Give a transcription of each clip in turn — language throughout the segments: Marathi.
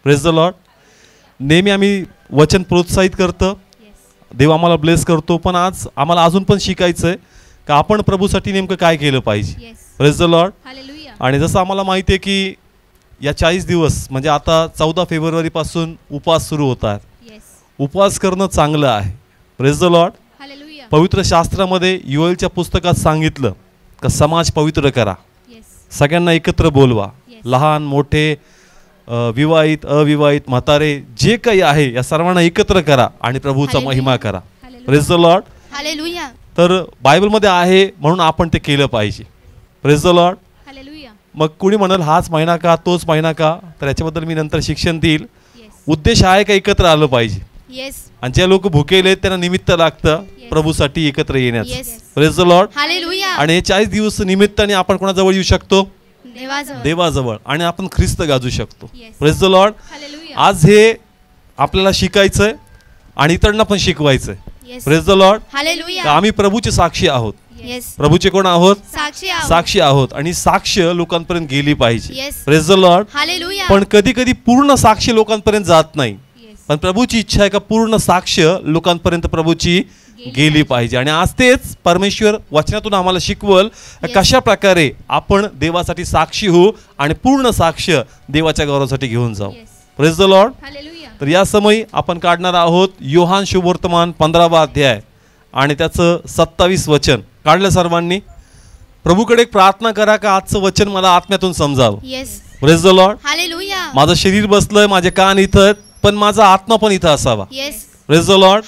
Praise the Lord. नेहमी आम्ही वचन प्रोत्साहित करतो, देव आम्हाला ब्लेस करतो, पण आज आम्हाला अजून पण शिकायचं आहे का आपण प्रभूसाठी नेमकं काय केलं पाहिजे. Praise the Lord. आणि जसं आम्हाला माहिती आहे की या 40 दिवस म्हणजे आता 14 फेब्रुवारीपासून उपवास सुरू होतात. उपवास करणं चांगलं आहे. Praise the Lord. पवित्र शास्त्रामध्ये योएलच्या पुस्तकात सांगितलं का समाज पवित्र करा, सगळ्यांना एकत्र बोलवा, लहान मोठे, विवाहित अविवाहित म्हातारे जे काही आहे या सर्वांना एकत्र करा आणि प्रभूचा महिमा करा. Praise the Lord. हालेलुया. तर बायबलमध्ये आहे म्हणून आपण ते केलं पाहिजे. Praise the Lord. मग कुणी म्हणाल हाच महिना का तोच महिना का, तर याच्याबद्दल मी नंतर शिक्षण देईल. उद्देश आहे का एकत्र आलं पाहिजे. आणि जे लोक भुकेले आहेत त्यांना निमित्त लागतं प्रभूसाठी एकत्र येण्याचं. Praise the Lord. आणि हे 40 दिवस निमित्ताने आपण कोणाजवळ येऊ शकतो, देवाजवळ, आणि आपण ख्रिस्त गाजू शकतो. Praise the Lord. आज हे आपल्याला शिकायचंय आणि इतरांना पण शिकवायचंय. Praise the Lord. आम्ही प्रभूचे साक्षी आहोत. प्रभूचे कोण आहोत, साक्षी आहोत, आणि साक्ष लोकांपर्यंत गेली पाहिजे. Praise the Lord. पण कधी कधी पूर्ण साक्ष लोकांपर्यंत जात नाही, पण प्रभूची इच्छा आहे का पूर्ण साक्ष लोकांपर्यंत प्रभूची गेली पाहिजे. आणि आज तेच परमेश्वर वचनातून आम्हाला शिकवल कशा प्रकारे आपण देवासाठी साक्षी होऊ आणि पूर्ण साक्ष देवाच्या गौरवासाठी घेऊन जाऊ. Praise the Lord. तर या समयी आपण काढणार आहोत योहान शुभवर्तमान 15वा अध्याय आणि त्याचं 27 वचन. काढलं सर्वांनी. प्रभूकडे एक प्रार्थना करा का आजचं वचन मला आत्म्यातून समजावं. Praise the Lord. माझं शरीर बसलंय, माझे कान इथं आहेत, पण माझा आत्मा पण इथं असावा. Praise the Lord.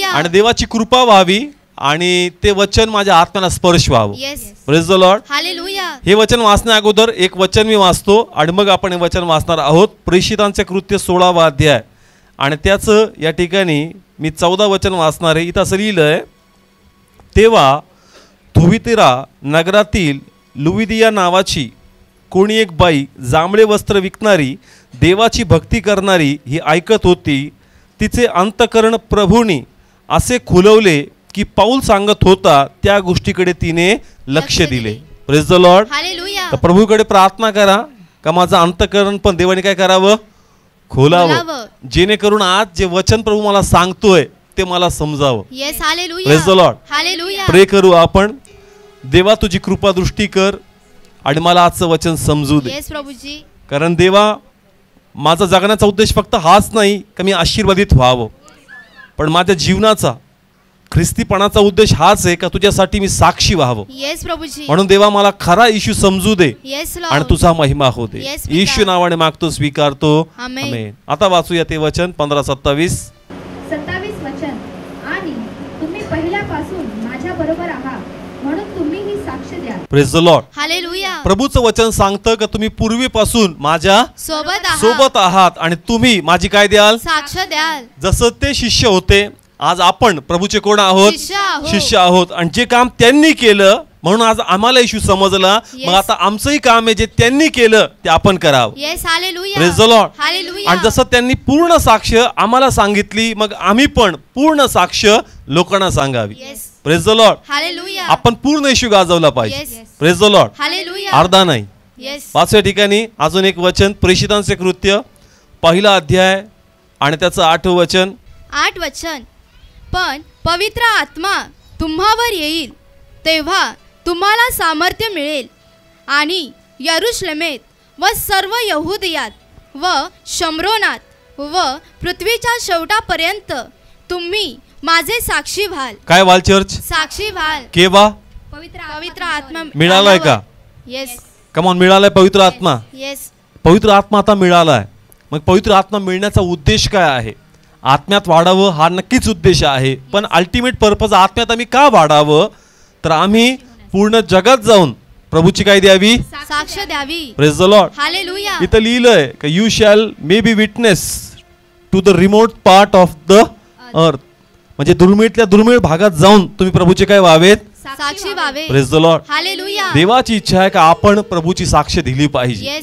आणि देवाची कृपा व्हावी आणि ते वचन माझ्या आत्म्याला स्पर्श व्हावं. Praise the Lord. हे वचन वाचण्या अगोदर एक वचन मी वाचतो आणि मग आपण हे वचन वाचणार आहोत. प्रेषितांचे कृत्य 16वा अध्याय आणि त्याचं या ठिकाणी मी 14 वचन वाचणार आहे. इथं असं लिहिलंय, तेव्हा थुवितेरा नगरातील लुविदिया नावाची कोणी एक बाई जांभळे वस्त्र विकणारी देवाची भक्ती करणारी ही ऐकत होती. तिचे अंतकरण प्रभूनी असे खुलवले की पाऊल सांगत होता त्या गोष्टीकडे तिने लक्ष दिले. Praise the Lord. तर प्रभूकडे प्रार्थना करा का माझं अंतकरण पण देवाने काय करावं, खोलावं, जेणेकरून आज जे वचन प्रभू मला सांगतोय ते मला समजावं. Praise the Lord. प्रे करू आपण. देवा तुझी कृपा दृष्टी कर आणि मला आजचं वचन समजू दे. कारण देवा माझा जगण्याचा उद्देश फक्त हाच नाही का मी आशीर्वादित व्हावं, पण माझ्या जीवनाचा ख्रिस्तीपणाचा उद्देश हाच आहे का तुझ्यासाठी मी साक्षी व्हावं. म्हणून देवा मला खरा येशू समजू दे आणि तुझा महिमा हो दे. येशू नावाने मागतो, स्वीकारतो. आमेन. आता वाचूया ते वचन 15-27 वचन. आणि तुम्ही पहिल्यापासून माझ्या बरोबर आहात म्हणून तुम्ही ही साक्ष द्या. Praise the Lord. प्रभूचं वचन सांगतं का तुम्ही पूर्वीपासून माझ्या सोबत आहात आणि तुम्ही माझी काय द्याल, साक्ष द्याल. जसं ते शिष्य होते, आज आपण प्रभूचे कोण आहोत, शिष्य आहोत. आणि जे काम त्यांनी केलं म्हणून आज आम्हाला येशू समजला. मग आता आमचंही काम आहे जे त्यांनी केलं ते आपण करावं. Praise the Lord. आणि जसं त्यांनी पूर्ण साक्ष आम्हाला सांगितली, मग आम्ही पण पूर्ण साक्ष लोकांना सांगावी. Praise the Lord. आपण पूर्ण येशू गाजवला पाहिजे. Praise the Lord. अर्धा नाही. 5व्या ठिकाणी अजून एक वचन, प्रेषितांचे कृत्य 1ला अध्याय आणि त्याचं 8वं वचन. 8 वचन. पण पवित्र आत्मा तुम्हावर येईल तेव्हा तुम्हाला सामर्थ्य मिळेल आणि यरूशलेमेत व सर्व यहुदियात व शम्रोनात व पृथ्वीच्या शेवटापर्यंत तुम्ही माझे साक्षी व्हाल. काय व्हाल चर्च? साक्षी व्हाल. केव्हा? पवित्र आत्मा मिळालाय का? येस. कमॉन, मिळालाय पवित्र आत्मा. येस. पवित्र आत्मा आता मिळालाय. मग पवित्र आत्मा मिळण्याचा उद्देश काय आहे? आत्म्यात वाढावं हा नक्कीच उद्देश आहे, पण अल्टिमेट पर्पज आत्म्यात आम्ही का वाढावं, तर आम्ही पूर्ण जगात जाऊन प्रभूची काय द्यावी, साक्ष द्यावी. Praise the Lord. हालेलुया. इथं लिहिलंय की you shall may be witness to the remote part of the earth. म्हणजे दुर्मिळतल्या दुर्मिळ भागात जाऊन तुम्ही प्रभूचे काय व्हावेत, साक्षी व्हावे. Praise the Lord. हालेलुया. देवाची इच्छा आहे का आपण प्रभूची साक्ष दिली पाहिजे.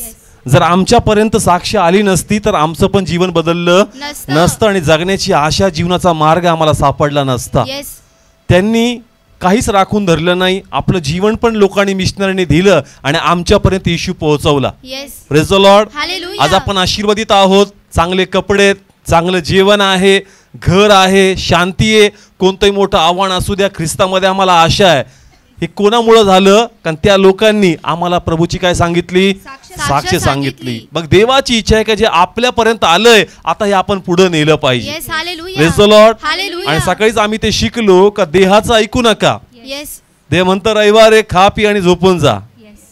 जर आमच्यापर्यंत साक्ष आली नसती तर आमचं पण जीवन बदललं नसतं आणि जगण्याची आशा, जीवनाचा मार्ग आम्हाला सापडला नसता. त्यांनी काहीच राखून धरलं नाही, आपलं जीवन पण लोकांनी मिशनरीने दिलं आणि आमच्यापर्यंत येशू पोहोचवला. Praise the Lord. आज आपण आशीर्वादित आहोत. चांगले कपडे आहेत, चांगलं जेवण आहे, घर आहे, शांती आहे, कोणतंही मोठं आव्हान असू द्या, ख्रिस्तामध्ये आम्हाला आशा आहे. हे कोणामुळं झालं? कारण त्या लोकांनी आम्हाला प्रभूची काय सांगितली? साक्ष सांगितली. मग देवाची इच्छा आहे का जे आपल्यापर्यंत आलंय आता हे आपण पुढे नेलं पाहिजे. Yes hallelujah. Praise the Lord. Hallelujah. आणि सकाळीच आम्ही ते शिकलो का देहाचं ऐकू नका. येस देव म्हणतं रविवार आहे, खा पी आणि झोपून जा.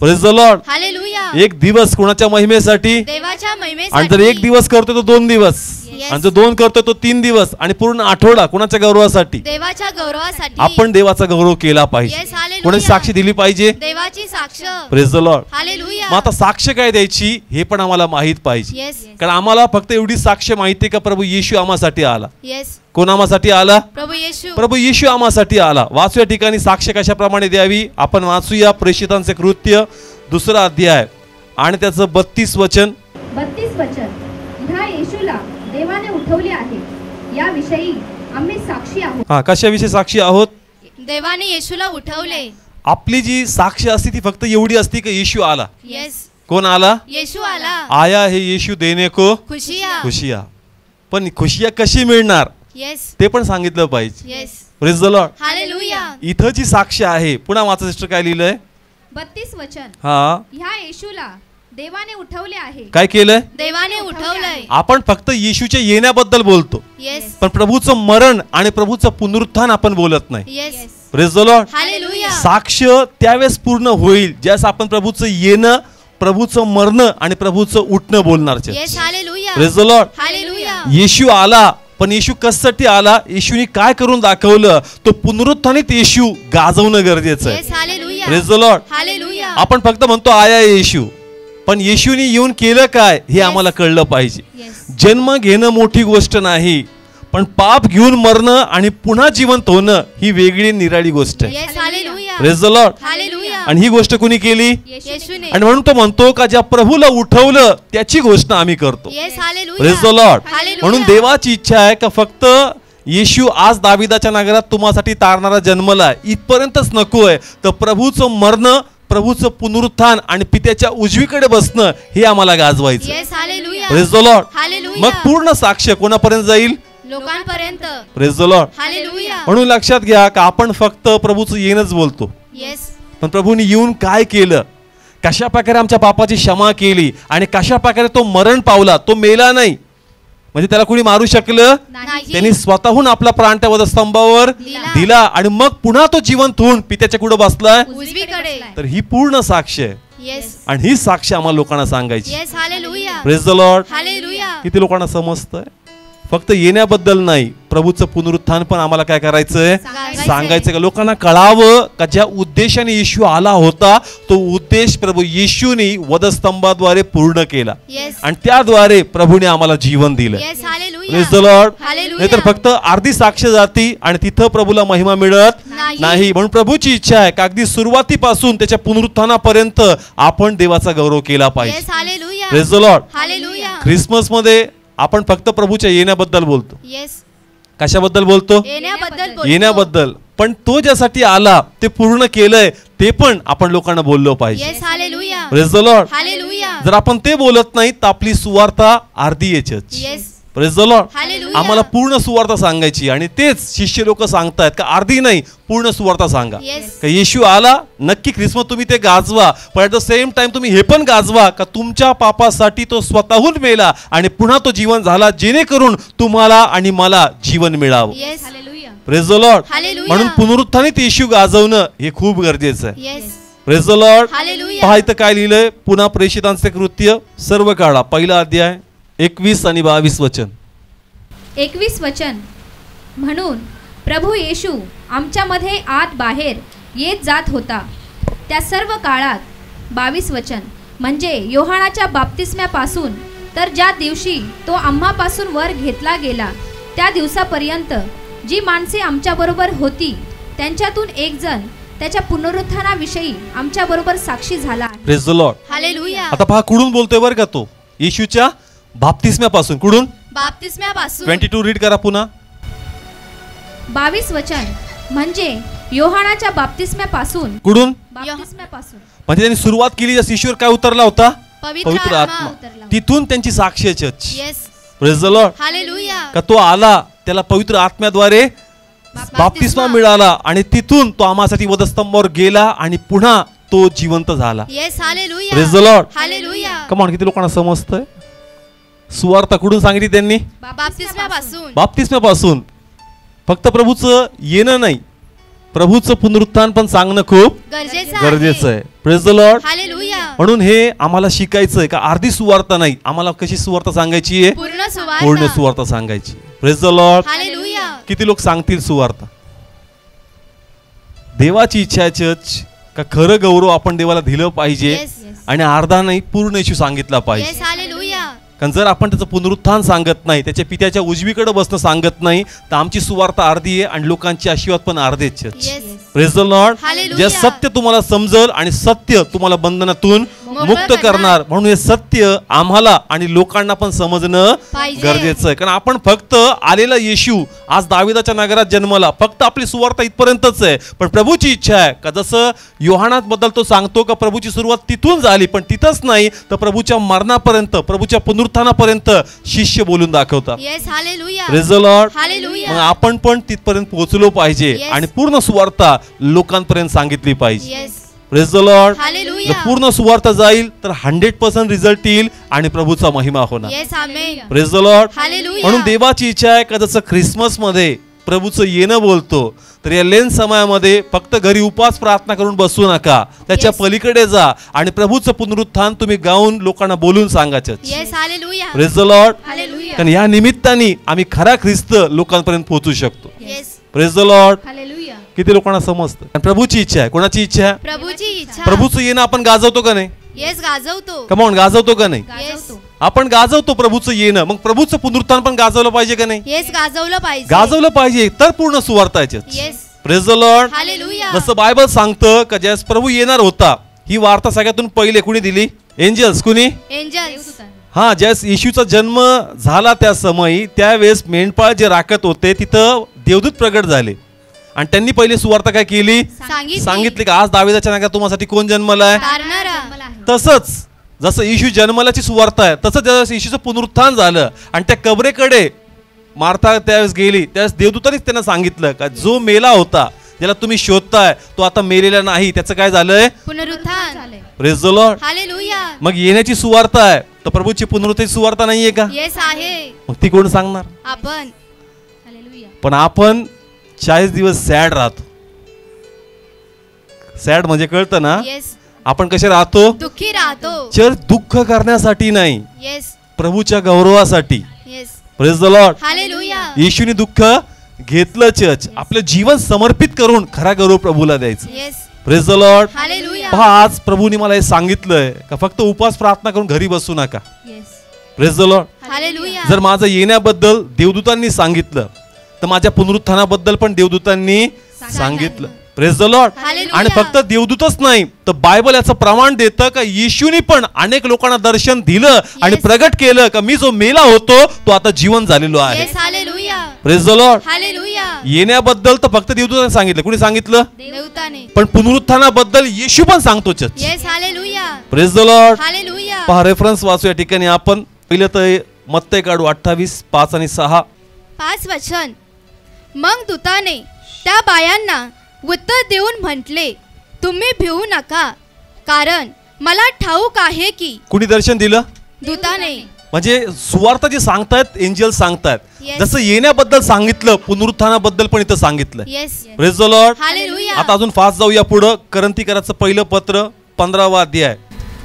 Praise the Lord. हालेलुया. एक दिवस कोणाच्या महिमेसाठी, देवाच्या आणि महिमेसाठी. जर एक दिवस करतो तो 2 दिवस, Yes. आणि जर 2 करतो तो 3 दिवस, आणि पूर्ण आठवडा कोणाच्या गौरवासाठी. देवाच्या गौरवासाठी. आपण देवाचा गौरव केला पाहिजे. Yes, hallelujah. कोणाची साक्षी दिली पाहिजे? देवाची साक्ष. Praise the Lord. हालेलुया. मग आता साक्ष काय द्यायची हे पण आम्हाला माहित पाहिजे. येस कारण आम्हाला फक्त एवढी साक्ष माहिती का प्रभू येशू आम्हासाठी आला. येस. कोण आम्हासाठी आला? प्रभू येशू. प्रभू येशू आम्हासाठी आला. वाचूया ठिकाणी साक्ष कशाप्रमाणे द्यावी. आपण वाचूया प्रेषितांचे कृत्य 2रा अध्याय आणि त्याचं 32 वचन. 32 वचन. ह्या येशूला देवाने उठवले आहे याविषयी आम्ही साक्षी आहोत. हा, कशाविषयी साक्षी आहोत? देवाने येशूला उठवले. आपली जी साक्ष असते ती फक्त एवढी असती की येशू आला. येस. कोण आला? येशू आला. आया है येशू देने को खुशिया. खुशिया. पण खुशिया कशी मिळणार येस. ते पण सांगितलं पाहिजे. Yes. Praise the Lord. Hallelujah. इथं जी साक्ष आहे, पुन्हा वाचा सिस्टर काय लिहिलंय? 32 वचन. हा, ह्या येशूला देवाने उठवले आहे. काय केलंय? देवाने उठवलंय. आपण फक्त येशूच्या येण्याबद्दल बोलतो, येस. पण प्रभूचं मरण आणि प्रभूचं पुनरुत्थान आपण बोलत नाही. Yes. Praise the Lord. Hallelujah. साक्ष त्यावेळेस पूर्ण होईल ज्यास आपण प्रभूचं येणं, प्रभूचं मरणं आणि प्रभूचं उठणं बोलणार. Yes. Hallelujah. Praise the Lord. Hallelujah. Yeshu आला, पण येशू कशासाठी आला? येशूने काय करून दाखवलं? तो पुनरुत्थानित येशू गाजवणं गरजेचं आहे. Yes. Hallelujah. Praise the Lord. Hallelujah. आपण फक्त म्हणतो आया येशू, पण येशूने येऊन केलं काय हे आम्हाला कळलं पाहिजे. येस. जन्म घेणं मोठी गोष्ट नाही, पण पाप घेऊन मरणं आणि पुन्हा जिवंत होणं ही वेगळी निराळी गोष्ट आहे. Yes. Hallelujah. Praise the Lord. Hallelujah. आणि ही गोष्ट कुणी केली? येशूने. आणि म्हणून तो म्हणतो का ज्या प्रभूला उठवलं त्याची गोष्ट आम्ही करतो. Yes. Hallelujah. Praise the Lord. Hallelujah. म्हणून देवाची इच्छा आहे का फक्त येशू आज दाविदाच्या नगरात तुम्हासाठी तारणारा जन्मला, इथपर्यंतच नकोय, तर प्रभूचं मरणं, प्रभूचं पुनरुत्थान आणि पित्याच्या उजवीकडे बसणं हे आम्हाला गाजवायचं. Yes. Hallelujah. Praise the Lord. Hallelujah. मग पूर्ण साक्ष कोणापर्यंत जाईल? लोकांपर्यंत. Praise the Lord. हालेलुया. म्हणून लक्षात घ्या का आपण फक्त प्रभूचं येणंच बोलतो, येस. पण प्रभूने येऊन काय केलं, कशा प्रकारे आमच्या पापाची क्षमा केली आणि कशा प्रकारे तो मरण पावला, तो मेला नाही. म्हणजे त्याला कोणी मारू शकलं नाही. त्यांनी स्वतःहून आपला प्राण त्या वधस्तंभावर दिला आणि मग पुन्हा तो जिवंत होऊन पित्याच्या कुठं बसलाय. उजवीकडे. तर ही पूर्ण साक्ष आहे येस. आणि ही साक्ष आम्हाला लोकांना सांगायची. Yes. Hallelujah. Praise the Lord. Hallelujah. किती लोकांना समजतंय? फक्त येण्याबद्दल नाही, प्रभूचं पुनरुत्थान पण आम्हाला काय करायचंय? सांगायचं का लोकांना कळावं का ज्या उद्देशाने येशू आला होता तो उद्देश प्रभू येशूने वधस्तंभाद्वारे पूर्ण केला येस. आणि त्याद्वारे प्रभूने आम्हाला जीवन दिलं. Yes. Hallelujah. Praise the Lord. Hallelujah. नाहीतर फक्त अर्धी साक्ष जाती आणि तिथं प्रभूला महिमा मिळत नाही. म्हणून प्रभूची इच्छा आहे का अगदी सुरुवातीपासून त्याच्या पुनरुत्थानापर्यंत आपण देवाचा गौरव केला पाहिजे. Yes. Hallelujah. Praise the Lord. Hallelujah. Christmas मध्ये आपण फक्त प्रभूच्या येण्याबद्दल बोलतो. येस. कशाबद्दल बोलतो? येण्याबद्दल बोलतो. येण्याबद्दल. पण तो ज्यासाठी आला ते पूर्ण केलंय ते पण आपण लोकांना बोललो पाहिजे. Yes. Hallelujah. Praise the Lord. Hallelujah. जर आपण ते बोलत नाही तर आपली सुवार्ता अर्धी याच्याच. Yes. Praise the Lord. Hallelujah. आम्हाला पूर्ण सुवार्ता सांगायची आणि तेच शिष्य लोक सांगतायत का अर्धी नाही पूर्ण सुवार्ता सांगा. येस. का येशू आला, नक्की ख्रिसमस तुम्ही ते गाजवा, पण ॲट द सेम टाइम तुम्ही हे पण गाजवा का तुमच्या पापासाठी तो स्वतःहून मेला आणि पुन्हा तो जीवन झाला जेणेकरून तुम्हाला आणि मला जीवन मिळावं. Yes. Hallelujah. Praise the Lord. Hallelujah. म्हणून पुनरुत्थानित येशू गाजवणं हे खूप गरजेचं आहे. Yes. Praise the Lord. Hallelujah. पहा इथं काय लिहिलंय, पुन्हा प्रेषितांचे कृत्य सर्व काळा 1 अध्याय 21 आणि 22 वचन. 21 वचन. म्हणून प्रभू येशू आमच्यामध्ये आत बाहेर येत जात होता त्या सर्व काळात. 22 वचन. म्हणजे योहानाच्या बाप्तिस्म्यापासून तर ज्या दिवशी तो आम्हापासून वर घेतला गेला त्या दिवसापर्यंत जी माणसे आमच्याबरोबर होती त्यांच्यातून एक जण त्याच्या पुनरुत्थानाविषयी आमच्याबरोबर साक्षी झाला आहे. Praise the Lord. हालेलुया. आता पहा कुठून बोलतोय बरं का तो? येशूच्या बाप्तिस्म्यापासून. कुठून? बाप्तिस्म्यापासून. 22 रीड करा पुन्हा. 22 वचन. म्हणजे योहानाच्या बाप्तिस्म्यापासून. कुठून? बाप्तिस्म्यापासून. म्हणजे त्यांनी सुरुवात केली जसं ईश्वर काय उतरला होता? पवित्र पवित्र आत्मा. आत्मा. तिथून त्यांची साक्ष. Yes. Praise the Lord. Hallelujah. का तो आला, त्याला पवित्र आत्म्याद्वारे बाप्तिस्मा मिळाला आणि तिथून तो आम्हासाठी वधस्तंभावर गेला आणि पुन्हा तो जिवंत झाला. Yes hallelujah. Praise the Lord. Hallelujah. Come on, किती लोकांना समजतंय? सुवार्ता कुठून सांगितली त्यांनी? बाप्तिस्म्यापासून. बाप्तिस्म्यापासून. फक्त प्रभूचं येणं नाही, प्रभूचं पुनरुत्थान पण सांगणं खूप गरजेचं आहे. Praise the Lord. हालेलुया. म्हणून हे आम्हाला शिकायचं आहे का अर्धी सुवार्ता नाही, आम्हाला कशी सुवार्ता सांगायची आहे? पूर्ण सुवार्ता सांगायची. Praise the Lord. हालेलुया. किती लोक सांगतील सुवार्ता? देवाची इच्छा आहे चर्च का खरं गौरव आपण देवाला दिलं पाहिजे Yes. आणि अर्धा नाही पूर्ण येशू सांगितला पाहिजे. Yes hallelujah. कारण जर आपण त्याचं पुनरुत्थान सांगत नाही, त्याच्या पित्याच्या उजवीकडे बसणं सांगत नाही, तर आमची सुवार्ता अर्धी आहे आणि लोकांची आशीर्वाद पण अर्धे. Church. Yes. Praise the Lord. Hallelujah. जे सत्य तुम्हाला समजल आणि सत्य तुम्हाला बंधनातून मुक्त करणार, म्हणून हे सत्य आम्हाला आणि लोकांना पण समजणं पाहिजे. गरजेचं आहे. कारण आपण फक्त आलेला येशू आज दाविदाच्या नगरात जन्मला, फक्त आपली सुवार्ता इथपर्यंतच आहे. पण प्रभूची इच्छा आहे का जसं योहानात बद्दल तो सांगतो का प्रभूची सुरुवात तिथून झाली, पण तिथंच नाही तर प्रभूच्या मरणापर्यंत, प्रभूच्या पुनरुत्थानापर्यंत शिष्य बोलून दाखवतात. Yes hallelujah. Praise the Lord. Hallelujah. मग आपण पण तिथपर्यंत पोहोचलो पाहिजे Yes. आणि पूर्ण सुवार्ता लोकांपर्यंत सांगितली पाहिजे. Yes. Praise the Lord. Hallelujah. जर पूर्ण सुवार्ता जाईल तर 100% रिझल्ट येईल आणि प्रभूचा महिमा होणार. Yes amen. Praise the Lord. Hallelujah. म्हणून देवाची इच्छा आहे का जसं ख्रिसमस मध्ये प्रभूचं येणं बोलतो, तर या लेन समयामध्ये फक्त घरी उपास प्रार्थना करून बसू नका, त्याच्या Yes. पलीकडे जा आणि प्रभूचं पुनरुत्थान तुम्ही गाऊन लोकांना बोलून सांगा. Church. Yes hallelujah. Praise the Lord. Hallelujah. कारण या निमित्ताने आम्ही खरा ख्रिस्त लोकांपर्यंत पोहोचू शकतो. Yes. Praise the Lord. Hallelujah. किती लोकांना समजतं? आणि प्रभूची इच्छा आहे. कोणाची इच्छा आहे? प्रभूची इच्छा. प्रभूचं येणं आपण गाजवतो का नाही? येस गाजवतो. कमॉन, गाजवतो का नाही? गाजवतो. आपण गाजवतो प्रभूचं येणं, मग प्रभूचं पुनरुत्थान पण गाजवलं पाहिजे का नाही? येस गाजवलं पाहिजे. गाजवलं पाहिजे तर पूर्ण सुवार्ता आहे. Yes. Praise the Lord. Hallelujah. जसं बायबल सांगतं का ज्यावेळेस प्रभू येणार होता, ही वार्ता सगळ्यातून पहिले कुणी दिली? एंजल्स. कुणी? एंजल्स. हा, ज्यावेळेस येशूचा जन्म झाला त्या समयी, त्यावेळेस मेंढपाळ जे राखत होते तिथं देवदूत प्रगट झाले आणि त्यांनी पहिली सुवार्ता काय केली? सांगितली का आज दाविदाच्या नगरात तुम्हासाठी कोण जन्मलाय? तारणारा. तसंच जसं येशू जन्मलाची सुवार्ता आहे, तसंच ज्यावेळेस येशूचं पुनरुत्थान झालं आणि त्या कबरेकडे मार्था त्यावेळेस गेली, त्यावेळेस देवदूतांनीच त्यांना सांगितलं का जो मेला होता, ज्याला तुम्ही शोधताय, तो आता मेलेला नाही, त्याचं काय झालंय? पुनरुत्थान. झालंय. Praise the Lord. हालेलुया. मग येण्याची सुवार्ता आहे तर प्रभूची पुनरुत्थानाची सुवार्ता नाहीये का? येस आहे. मग ती कोण सांगणार? आपण. हालेलुया. पण आपण 40 दिवस सॅड राहतो. सॅड म्हणजे कळतं ना? येस. आपण कसे राहतो? दुःखी राहतो. चर्च दुःख करण्यासाठी नाही, येस. प्रभूच्या गौरवासाठी. Yes. Praise the Lord. Hallelujah. येशूने दुःख घेतलं. चर्च आपलं जीवन समर्पित करून खरा गौरव प्रभूला द्यायचं. Yes. Praise the Lord. Hallelujah. पहा, आज प्रभूने मला हे सांगितलंय का फक्त उपास प्रार्थना करून घरी बसू नका. Yes. Praise the Lord. Hallelujah. जर माझं येण्याबद्दल देवदूतांनी सांगितलं तर माझ्या पुनरुत्थानाबद्दल पण देवदूतांनी सांगितलं. Praise the Lord. हालेलुया. आणि फक्त देवदूतच नाही तर बायबल याचं प्रमाण देतं का येशूनी पण अनेक लोकांना दर्शन दिलं आणि Yes. प्रगट केलं का मी जो मेला होतो तो आता जीवन झालेलो आहे. Yes hallelujah. Praise the Lord. Hallelujah. येण्याबद्दल तर फक्त देवदूताने सांगितलं. कुणी सांगितलं? देवताने. पण पुनरुत्थानाबद्दल येशू पण सांगतो. Church. Yes hallelujah. Praise the Lord. Hallelujah. पहा, रेफरन्स वाचू या ठिकाणी आपण. पहिलं तर मत्ते काढू 28:5 आणि 6. 5 वचन. मग दूताने त्या बायांना उत्तर देऊन म्हटले, तुम्ही भिवू नका, कारण मला ठाऊक आहे की. कुणी दर्शन दिलं? दूताने. म्हणजे सुवार्ता जे सांगतायत एंजल सांगतायत. Yes. जसं येण्याबद्दल सांगितलं, पुनरुत्थानाबद्दल पण इथं सांगितलं. Yes. Praise the Lord. Hallelujah. आता अजून फास्ट जाऊया पुढं. करंथीकराचं पहिलं पत्र 15वा अध्याय.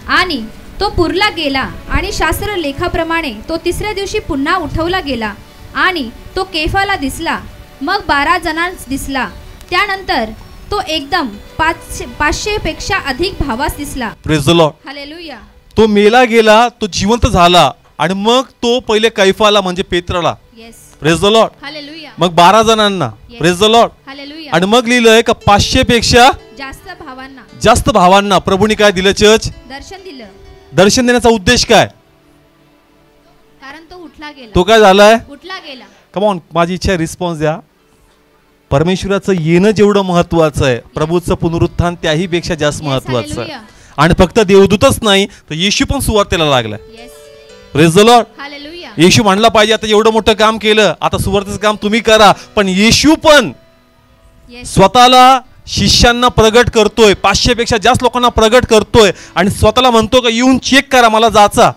आणि तो पुरला गेला आणि शास्त्र लेखाप्रमाणे तो तिसऱ्या दिवशी पुन्हा उठवला गेला आणि तो केफाला दिसला, मग 12 जणांस दिसला. त्यानंतर तो एकदम 500 पेक्षा अधिक भावास दिसला. Praise the Lord. हालेलुया. तो मेला गेला, तो जिवंत झाला आणि मग तो पहिले कैफाला म्हणजे पेत्राला. Yes. Praise the Lord. Hallelujah. मग 12 जणांना. Yes. Praise the Lord. Hallelujah. आणि मग लिहिलंय का 500 पेक्षा जास्त भावांना जास्त भावांना प्रभूने काय दिलं? चर्च. दर्शन दिलं, दर्शन देण्याचा उद्देश काय? कारण तो उठला गेला. तो काय झालाय? उठला गेला. कमॉन, माझी इच्छा आहे रिस्पॉन्स द्या. परमेश्वराचं येणं जेवढं महत्वाचं आहे, प्रभूचं पुनरुत्थान त्याही पेक्षा जास्त Yes, महत्वाचं आहे. hallelujah. आणि फक्त देवदूतच नाही तर येशू पण सुवार्तेला लागला. Yes. Praise the Lord. Hallelujah. Yeshu म्हणला पाहिजे आता एवढं मोठं काम केलं, आता सुवार्तेचं काम तुम्ही करा. पण येशू पण स्वतःला शिष्यांना प्रगट करतोय, 500 पेक्षा जास्त लोकांना प्रगट करतोय आणि स्वतःला म्हणतो का येऊन चेक करा मला जाचा,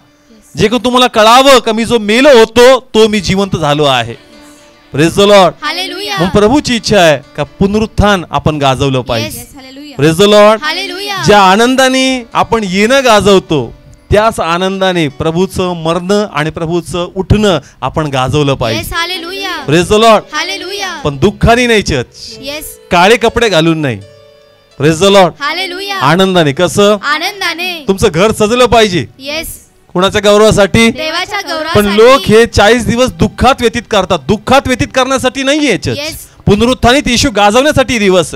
जे काही तुम्हाला कळावं का मी जो मेलो होतो तो मी जिवंत झालो आहे. Praise the Lord. हालेलुया. मग प्रभूची इच्छा आहे का पुनरुत्थान आपण गाजवलं पाहिजे. Hallelujah. Praise the Lord. Hallelujah. ज्या आनंदाने आपण येणं गाजवतो त्याच आनंदाने प्रभूचं मरणं आणि प्रभूचं उठणं आपण गाजवलं पाहिजे. Yes. Hallelujah. Praise the Lord. Hallelujah. पण दुःखाने नाही चर्च, येस. काळे कपडे घालून नाही. Praise the Lord. हालेलुया. आनंदाने. कसं? आनंदाने. तुमचं घर सजलं पाहिजे. येस. कुणाच्या गौरवासाठी? देवाच्या पण गौरवासाठी. लोक हे 40 दिवस दुःखात व्यतीत करतात. दुःखात व्यतीत करण्यासाठी नाहीये चर्च, Yes. पुनरुत्थानित येशू गाजवण्यासाठी दिवस.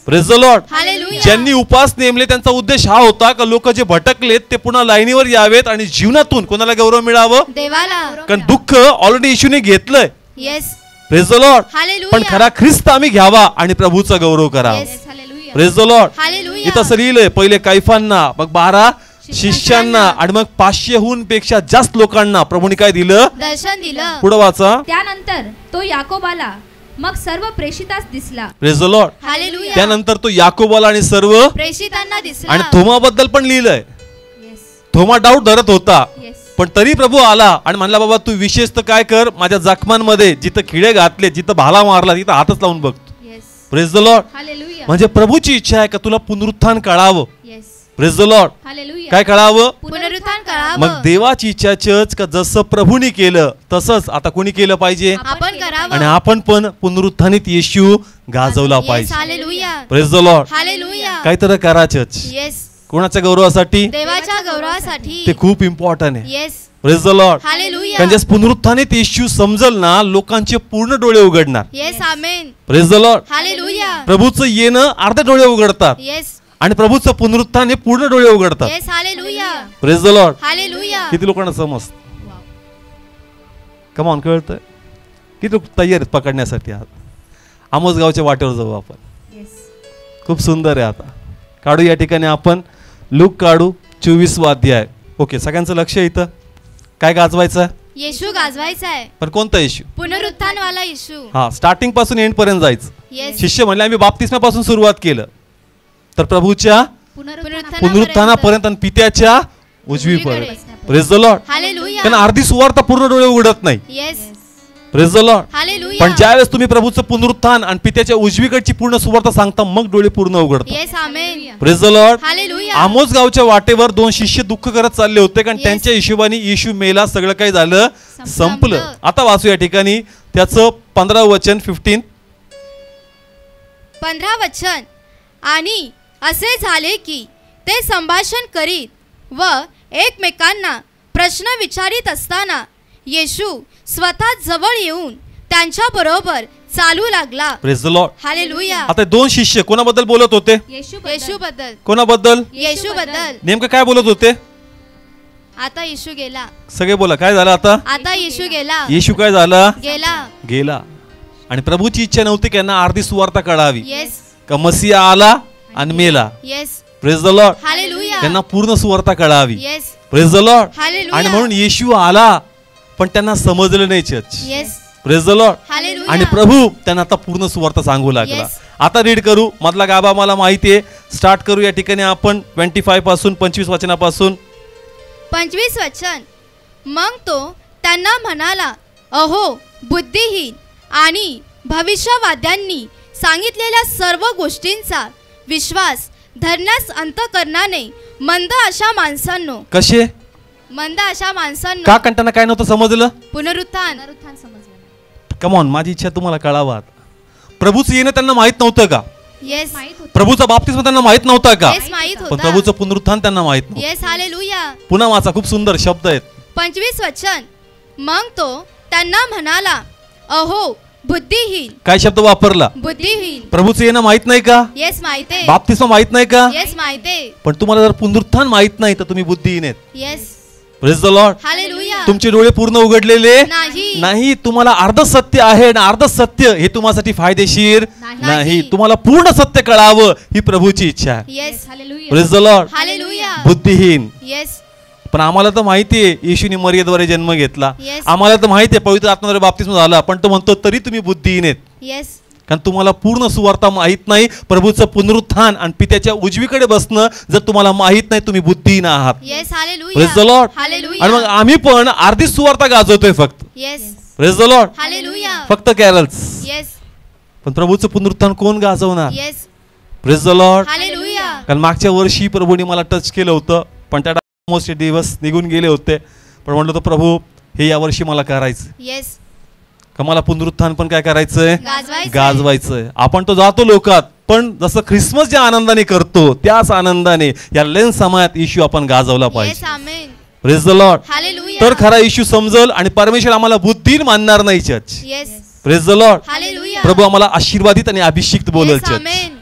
Praise the Lord. हालेलुया. ज्यांनी उपास नेमले त्यांचा उद्देश हा होता का लोक जे भटकलेत ते पुन्हा लाईनीवर यावेत आणि जीवनातून कोणाला गौरव मिळावं. देवाला. कारण दुःख ऑलरेडी येशूने घेतलंय. Yes. Praise the Lord. Hallelujah. पण खरा ख्रिस्त आम्ही घ्यावा आणि प्रभूचा गौरव करावा. Yes. Hallelujah. Praise the Lord. Hallelujah. इथं असं लिहिलंय, पहिले कैफांना, मग 12 शिष्यांना आणि मग 500हून पेक्षा जास्त लोकांना प्रभूने काय दिलं? दर्शन दिलं. पुढे वाचा. त्यानंतर तो याकोबाला, मग सर्व प्रेषितास दिसला. Praise the Lord. हालेलुया. त्यानंतर तो याकोबाला आणि सर्व प्रेषितांना दिसला. आणि थोमाबद्दल पण लिहिलंय. येस. थोमा डाऊट धरत होता, येस. पण तरी प्रभू आला आणि म्हणला बाबा तू विशेषतः काय कर, माझ्या जखमांमध्ये जिथं खिळे घातले, जिथं भाला मारला तिथं हातच लावून बघतो. Yes. Praise the Lord. Hallelujah. म्हणजे प्रभूची इच्छा आहे का तुला पुनरुत्थान कळावं. Yes. Praise the Lord. Hallelujah. काय कळावं? पुनरुत्थान करावं. मग देवाची इच्छा चर्च का जसं प्रभूने केलं तसंच आता कोणी केलं पाहिजे आपण करावं. आणि आपण पण पुनरुत्थानित येशू गाजवला येस. पाहिजे. Hallelujah. Praise the Lord. Hallelujah. काहीतरी करा चर्च. येस. कोणाच्या गौरवासाठी? देवाच्या गौरवासाठी. ते खूप इम्पॉर्टंट आहे. Yes. Praise the Lord. Hallelujah. कारण ज्यास पुनरुत्थानित येशू समजल ना लोकांचे पूर्ण डोळे उघडणार. Yes. Amen. Praise the Lord. Hallelujah. प्रभूचं येणं अर्धे डोळे उघडतात येस. आणि प्रभूचं पुनरुत्थान हे पूर्ण डोळे उघडतात. Yes. Hallelujah. Praise the Lord. Hallelujah. किती लोकांना समजतं? कमॉन, कळतंय? किती लोक तयार आहेत पकडण्यासाठी आहात? आमोसगावच्या वाटेवर जाऊ आपण. येस. खूप सुंदर आहे. आता काढू या ठिकाणी आपण लूक काढू 24 अध्याय. ओके, सगळ्यांचं लक्ष इथं काय गाजवायचं? येशू गाजवायचा आहे. पण कोणता येशू? पुनरुत्थानवाला येशू. हा, स्टार्टिंग पासून एंड पर्यंत जायचं. येस. शिष्य म्हणले आम्ही बाप्तिस्म्यापासून सुरुवात केलं, तर प्रभूच्या पुनरुत्थानापर्यंत आणि पित्याच्या उजवीपर्यंत. Praise the Lord. हालेलुया. कारण अर्धी सुवार्ता पूर्ण डोळे उघडत नाही. Yes. Praise the Lord. Hallelujah. पण ज्यावेळेस तुम्ही प्रभूचं पुनरुत्थान आणि पित्याच्या उजवीकडची पूर्ण सुवार्ता सांगता मग डोळे पूर्ण उघडतात. Yes. Amen. Praise the Lord. Hallelujah. Emmaus गावच्या वाटेवर 2 शिष्य दुःख करत चालले होते कारण Yes. त्यांच्या हिशोबाने येशू मेला, सगळं काही झालं, संपलं. संपलं. आता वाचू या ठिकाणी त्याचं 15 वचन 15. 15 वचन. आणि असे झाले की ते संभाषण करीत व एकमेकांना प्रश्न विचारित असताना येशू स्वतः जवळ येऊन त्यांच्या बरोबर चालू लागला. Praise the Lord. हालेलुया. आता 2 शिष्य कोणाबद्दल बोलत होते? येशू बद्दल. कोणाबद्दल? येशू बद्दल. नेमकं काय बोलत होते? आता येशू गेला. सगळे बोला, काय झालं आता? आता येशू गेला. येशू काय झाला? गेला. आणि प्रभूची इच्छा नव्हती की यांना अर्धी सुवार्ता कळावी. येस. का मसीहा आला आणि मेला. Yes. Praise the Lord. Hallelujah. त्यांना पूर्ण सुवार्ता कळावी. Yes. Praise the Lord. Hallelujah. आणि म्हणून येशू आला पण त्यांना समजलं नाही church. Yes. Praise the Lord. Hallelujah. आणि प्रभू त्यांना आता पूर्ण सुवार्ता सांगू लागला. Yes. आता रीड करू, मधला गाभा मला माहिती आहे. स्टार्ट करू या ठिकाणी आपण 25 पासून, 25 वचनापासून. 25 वचन. मग तो त्यांना म्हणाला, अहो बुद्धिहीन आणि भविष्यवाद्यांनी सांगितलेल्या सर्व गोष्टींचा विश्वास धरण्यास अंतःकरणाने मंद अशा माणसांनो. कसे? मंद अशा माणसांनो. का? कारण त्यांना काय नव्हतं समजलं. पुनरुत्थान. समजलं. कमॉन, माझी इच्छा तुम्हाला कळावा. प्रभूचं येणं त्यांना माहित नव्हतं का? येस. माहित होतं. प्रभूचा बाप्तिस्मा त्यांना माहित नव्हता का? येस. माहित पण होता. प्रभूचं पुनरुत्थान त्यांना माहित नव्हतं. येस. हालेलुया. पुन्हा वाचा, खूप सुंदर शब्द आहेत. 25 वचन. मग तो त्यांना म्हणाला, अहो बुद्धिहीन. काय शब्द वापरला? बुद्धिहीन. प्रभूचं येणं माहित नाही का? येस. माहिती. बाप्तिस्मा माहित नाही का? येस. माहिती. पण तुम्हाला जर पुनरुत्थान माहित नाही तर तुम्ही बुद्धिहीन आहेत. Yes. Praise the Lord. Hallelujah. तुमचे डोळे पूर्ण उघडलेले नाही. नाही. तुम्हाला अर्ध सत्य आहे आणि अर्ध सत्य हे तुम्हासाठी फायदेशीर नाही. नाही. तुम्हाला पूर्ण सत्य कळावं ही प्रभूची इच्छा आहे. Yes. Hallelujah. Praise the Lord. Hallelujah. बुद्धिहीन. येस. पण आम्हाला तर माहिती आहे येशूने मरियेद्वारे जन्म घेतला, Yes. आम्हाला तर माहिती आहे पवित्र आत्म्याद्वारे बाप्तिस्म झाला, पण तो म्हणतो तरी तुम्ही बुद्धिहीन आहेत, येस कारण तुम्हाला पूर्ण सुवार्ता माहीत नाही. प्रभूचं पुनरुत्थान आणि पित्याच्या उजवीकडे बसणं जर तुम्हाला माहीत नाही, तुम्ही बुद्धिहीन आहात. Yes Praise the Lord. Hallelujah आणि मग आम्ही पण अर्धी सुवार्ता गाजवतोय फक्त. Yes Praise the Lord. Hallelujah फक्त कॅरल्स. येस पण प्रभूचं पुनरुत्थान कोण गाजवणार? Yes Praise the Lord. Hallelujah कारण मागच्या वर्षी प्रभूने मला टच केलं होतं, पण त्या ऑलमोस्ट दिवस निघून गेले होते, पण म्हटलं होतं प्रभू हे या वर्षी मला करायचं, येस का मला पुनरुत्थान पण काय करायचंय, गाजवायचंय. गाजवायचंय. आपण तो जातो लोकात, पण जसं ख्रिसमस ज्या आनंदाने करतो त्याच आनंदाने या लेन समायात येशू आपण गाजवला येस पाहिजे. आमेन प्रेज द लॉर्ड. हालेलुया तर खरा येशू समजल आणि परमेश्वर आम्हाला बुद्धीन मानणार नाही church. Yes praise the Lord. Hallelujah प्रभू आम्हाला आशीर्वादित आणि अभिषिक्त बोलल yes church. Amen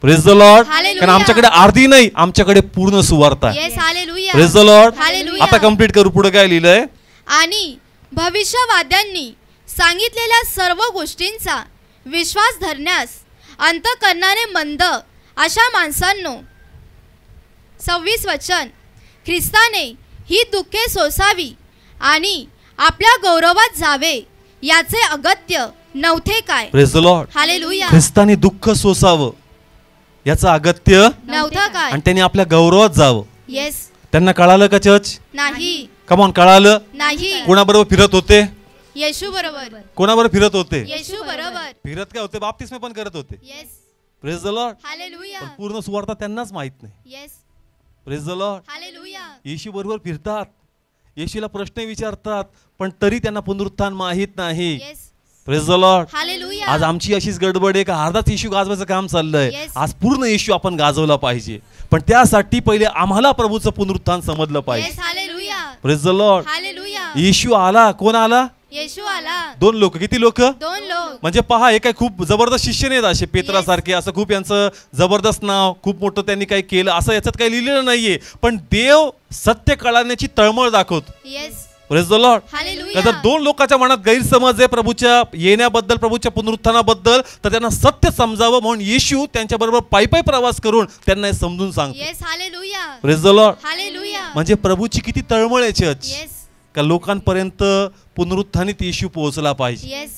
praise the Lord. Hallelujah. कारण आमच्याकडे अर्धी नाही, आमच्याकडे पूर्ण सुवार्ता आहे. Yes hallelujah praise the Lord. Hallelujah. आता कंप्लीट करू. पुढे काय लिहिलंय? आणि भविष्यवाद्यांनी सांगितलेल्या सर्व गोष्टींचा विश्वास धरण्यास अंतःकरणाने मंद अशा माणसांनो, 26 वचन, ख्रिस्ताने ही दुःखे सोसावी आणि आपल्या गौरवात जावे याचे अगत्य नव्हते काय? Praise the Lord. हालेलुया ख्रिस्ताने दुःख सोसावं याचं अगत्य नव्हतं काय? आणि त्यांनी आपल्या गौरवात जावं. येस त्यांना कळालं का चर्च? नाही कमॉन, कळालं. नाही कोणाबरोबर फिरत होते? येशू बरोबर कोणाबरोबर फिरत होते? येशू बरोबर फिरत काय होते? बाप्तिस्मे पण करत होते. Yes praise the Lord. Hallelujah पण पूर्ण सुवार्ता त्यांनाच माहित नाही. Yes praise the Lord. Hallelujah Yeshu बरोबर फिरतात, येशूला प्रश्न विचारतात, पण तरी त्यांना पुनरुत्थान माहित नाही. Yes praise the Lord. Hallelujah आज आमची अशीच गडबड आहे का अर्धाच येशू गाजवायचं काम चाललंय. Yes. आज पूर्ण येशू आपण गाजवला पाहिजे, पण त्यासाठी पहिले आम्हाला प्रभूचं पुनरुत्थान समजलं पाहिजे. Yes hallelujah praise the Lord. Hallelujah Yeshu आला. कोण आला? येशू आला. 2 लोक. किती लोक? 2 लोक. म्हणजे पहा, हे काय खूप जबरदस्त शिष्य नाहीत असे पेत्रासारखे, असं खूप यांचं जबरदस्त नाव, खूप मोठं त्यांनी काही केलं असं याच्यात काही लिहिलेलं नाहीये, पण देव सत्य कळण्याची तळमळ दाखवतो. Yes praise the Lord. Hallelujah जर 2 लोकांच्या मनात गैरसमज आहे प्रभूच्या येण्याबद्दल, प्रभूच्या पुनरुत्थानाबद्दल, तर त्यांना सत्य समजावं म्हणून येशू त्यांच्या बरोबर पायी प्रवास करून त्यांना हे समजून सांगतो. Yes hallelujah praise the Lord. Hallelujah म्हणजे प्रभूची किती तळमळ आहे चर्च, येस का लोकांपर्यंत पुनरुत्थानित येशू पोहोचला पाहिजे. Yes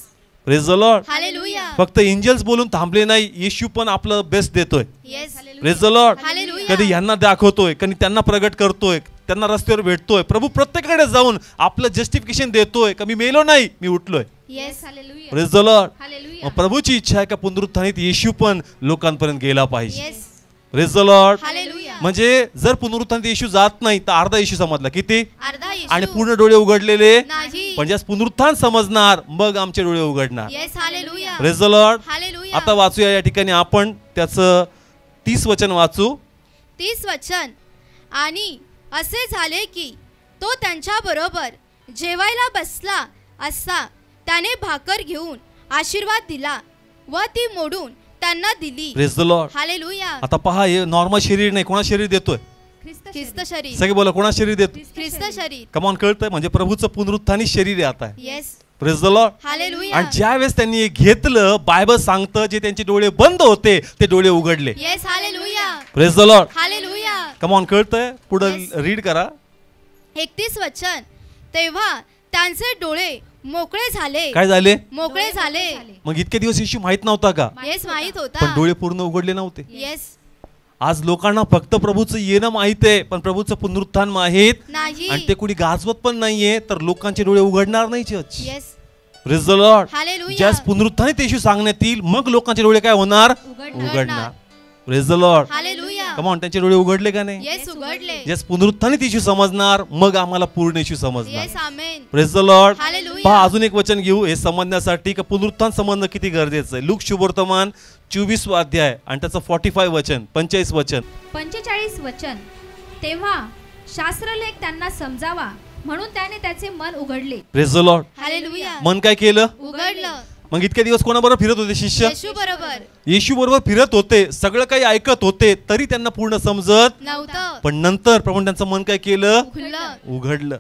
praise the Lord. Hallelujah फक्त एंजल्स बोलून थांबले नाही, येशू पण आपलं बेस्ट देतोय. Yes praise the Lord. Hallelujah कधी यांना दाखवतोय, कधी त्यांना प्रगट करतोय, त्यांना रस्त्यावर भेटतोय. प्रभू प्रत्येकाकडे जाऊन आपलं जस्टिफिकेशन देतोय का मी मेलो नाही, मी उठलोय. Yes hallelujah praise the Lord. Hallelujah मग प्रभूची इच्छा आहे का पुनरुत्थानित येशू पण लोकांपर्यंत गेला पाहिजे. Yes praise the Lord. Hallelujah म्हणजे जर पुनरुत्थानित येशू जात नाही तर अर्धा येशू समजला. किती? अर्धा येशू आणि पूर्ण डोळे उघडलेले नाही. पण ज्यास पुनरुत्थान समजणार मग आमचे डोळे उघडणार. Yes hallelujah praise the Lord. Hallelujah आता वाचूया या ठिकाणी आपण त्याचं 30 वचन वाचू. 30 वचन. आणि असे झाले की तो त्यांच्या बरोबर जेवायला बसला असता त्याने भाकर घेऊन आशीर्वाद दिला व ती मोडून त्यांना दिली. Praise the Lord. हालेलुया आता पहा, हे नॉर्मल शरीर नाही, कोणा शरीर देतोय? ख्रिस्त शरीर सगळे बोला, कोणा शरीर देतो? ख्रिस्त शरीर. कमॉन, कळतंय? म्हणजे प्रभूचं पुनरुत्थानित शरीर आहे आता. Yes praise the Lord. Hallelujah आणि ज्या वेळेस त्यांनी हे घेतलं, बायबल सांगतं जे त्यांचे डोळे बंद होते ते डोळे उघडले. Yes hallelujah praise the Lord. Hallelujah. Come on, कळतंय? पुढे Yes. रीड करा. 31 वचन. तेव्हा त्यांचे डोळे मोकळे झाले. काय झाले? मोकळे झाले. मग इतके दिवस येशू माहित नव्हता का? येस माहित पण होता. डोळे पूर्ण उघडले नव्हते. येस आज लोकांना फक्त प्रभूचं येणं माहित आहे, पण प्रभूचं पुनरुत्थान माहित नाही. आणि ते कुणी गाजवत पण नाहीये, तर लोकांचे डोळे उघडणार नाही church. Yes praise the Lord. Hallelujah ज्यास पुनरुत्थानित येशू सांगण्यात येईल मग लोकांचे डोळे काय होणार? उघडणार. Praise the Lord. Hallelujah. Come on, त्यांचे डोळे उघडले का नाही? येस उघडले. ज्यास पुनरुत्थानित येशू समजणार मग आम्हाला पूर्ण येशू समजणार. Yes amen. Praise the Lord. Hallelujah. पहा, अजून एक वचन घेऊ हे समजण्यासाठी की पुनरुत्थान समजणं किती गरजेचं आहे. लूक शुभवर्तमान 24 अध्याय आणि त्याचं 45 वचन, 45 वचन. 45 वचन. तेव्हा शास्त्रलेख त्यांना समजावा म्हणून त्याने त्याचे मन उघडले. Praise the Lord. हालेलुया. मन काय केलं? उघडलं. मग इतके दिवस कोणाबरोबर फिरत होते शिष्य? येशू बरोबर येशू बरोबर फिरत होते, सगळं काही ऐकत होते, तरी त्यांना पूर्ण समजत. नव्हतं. पण नंतर प्रभू त्यांचं मन काय केलं? खुललं. उघडलं.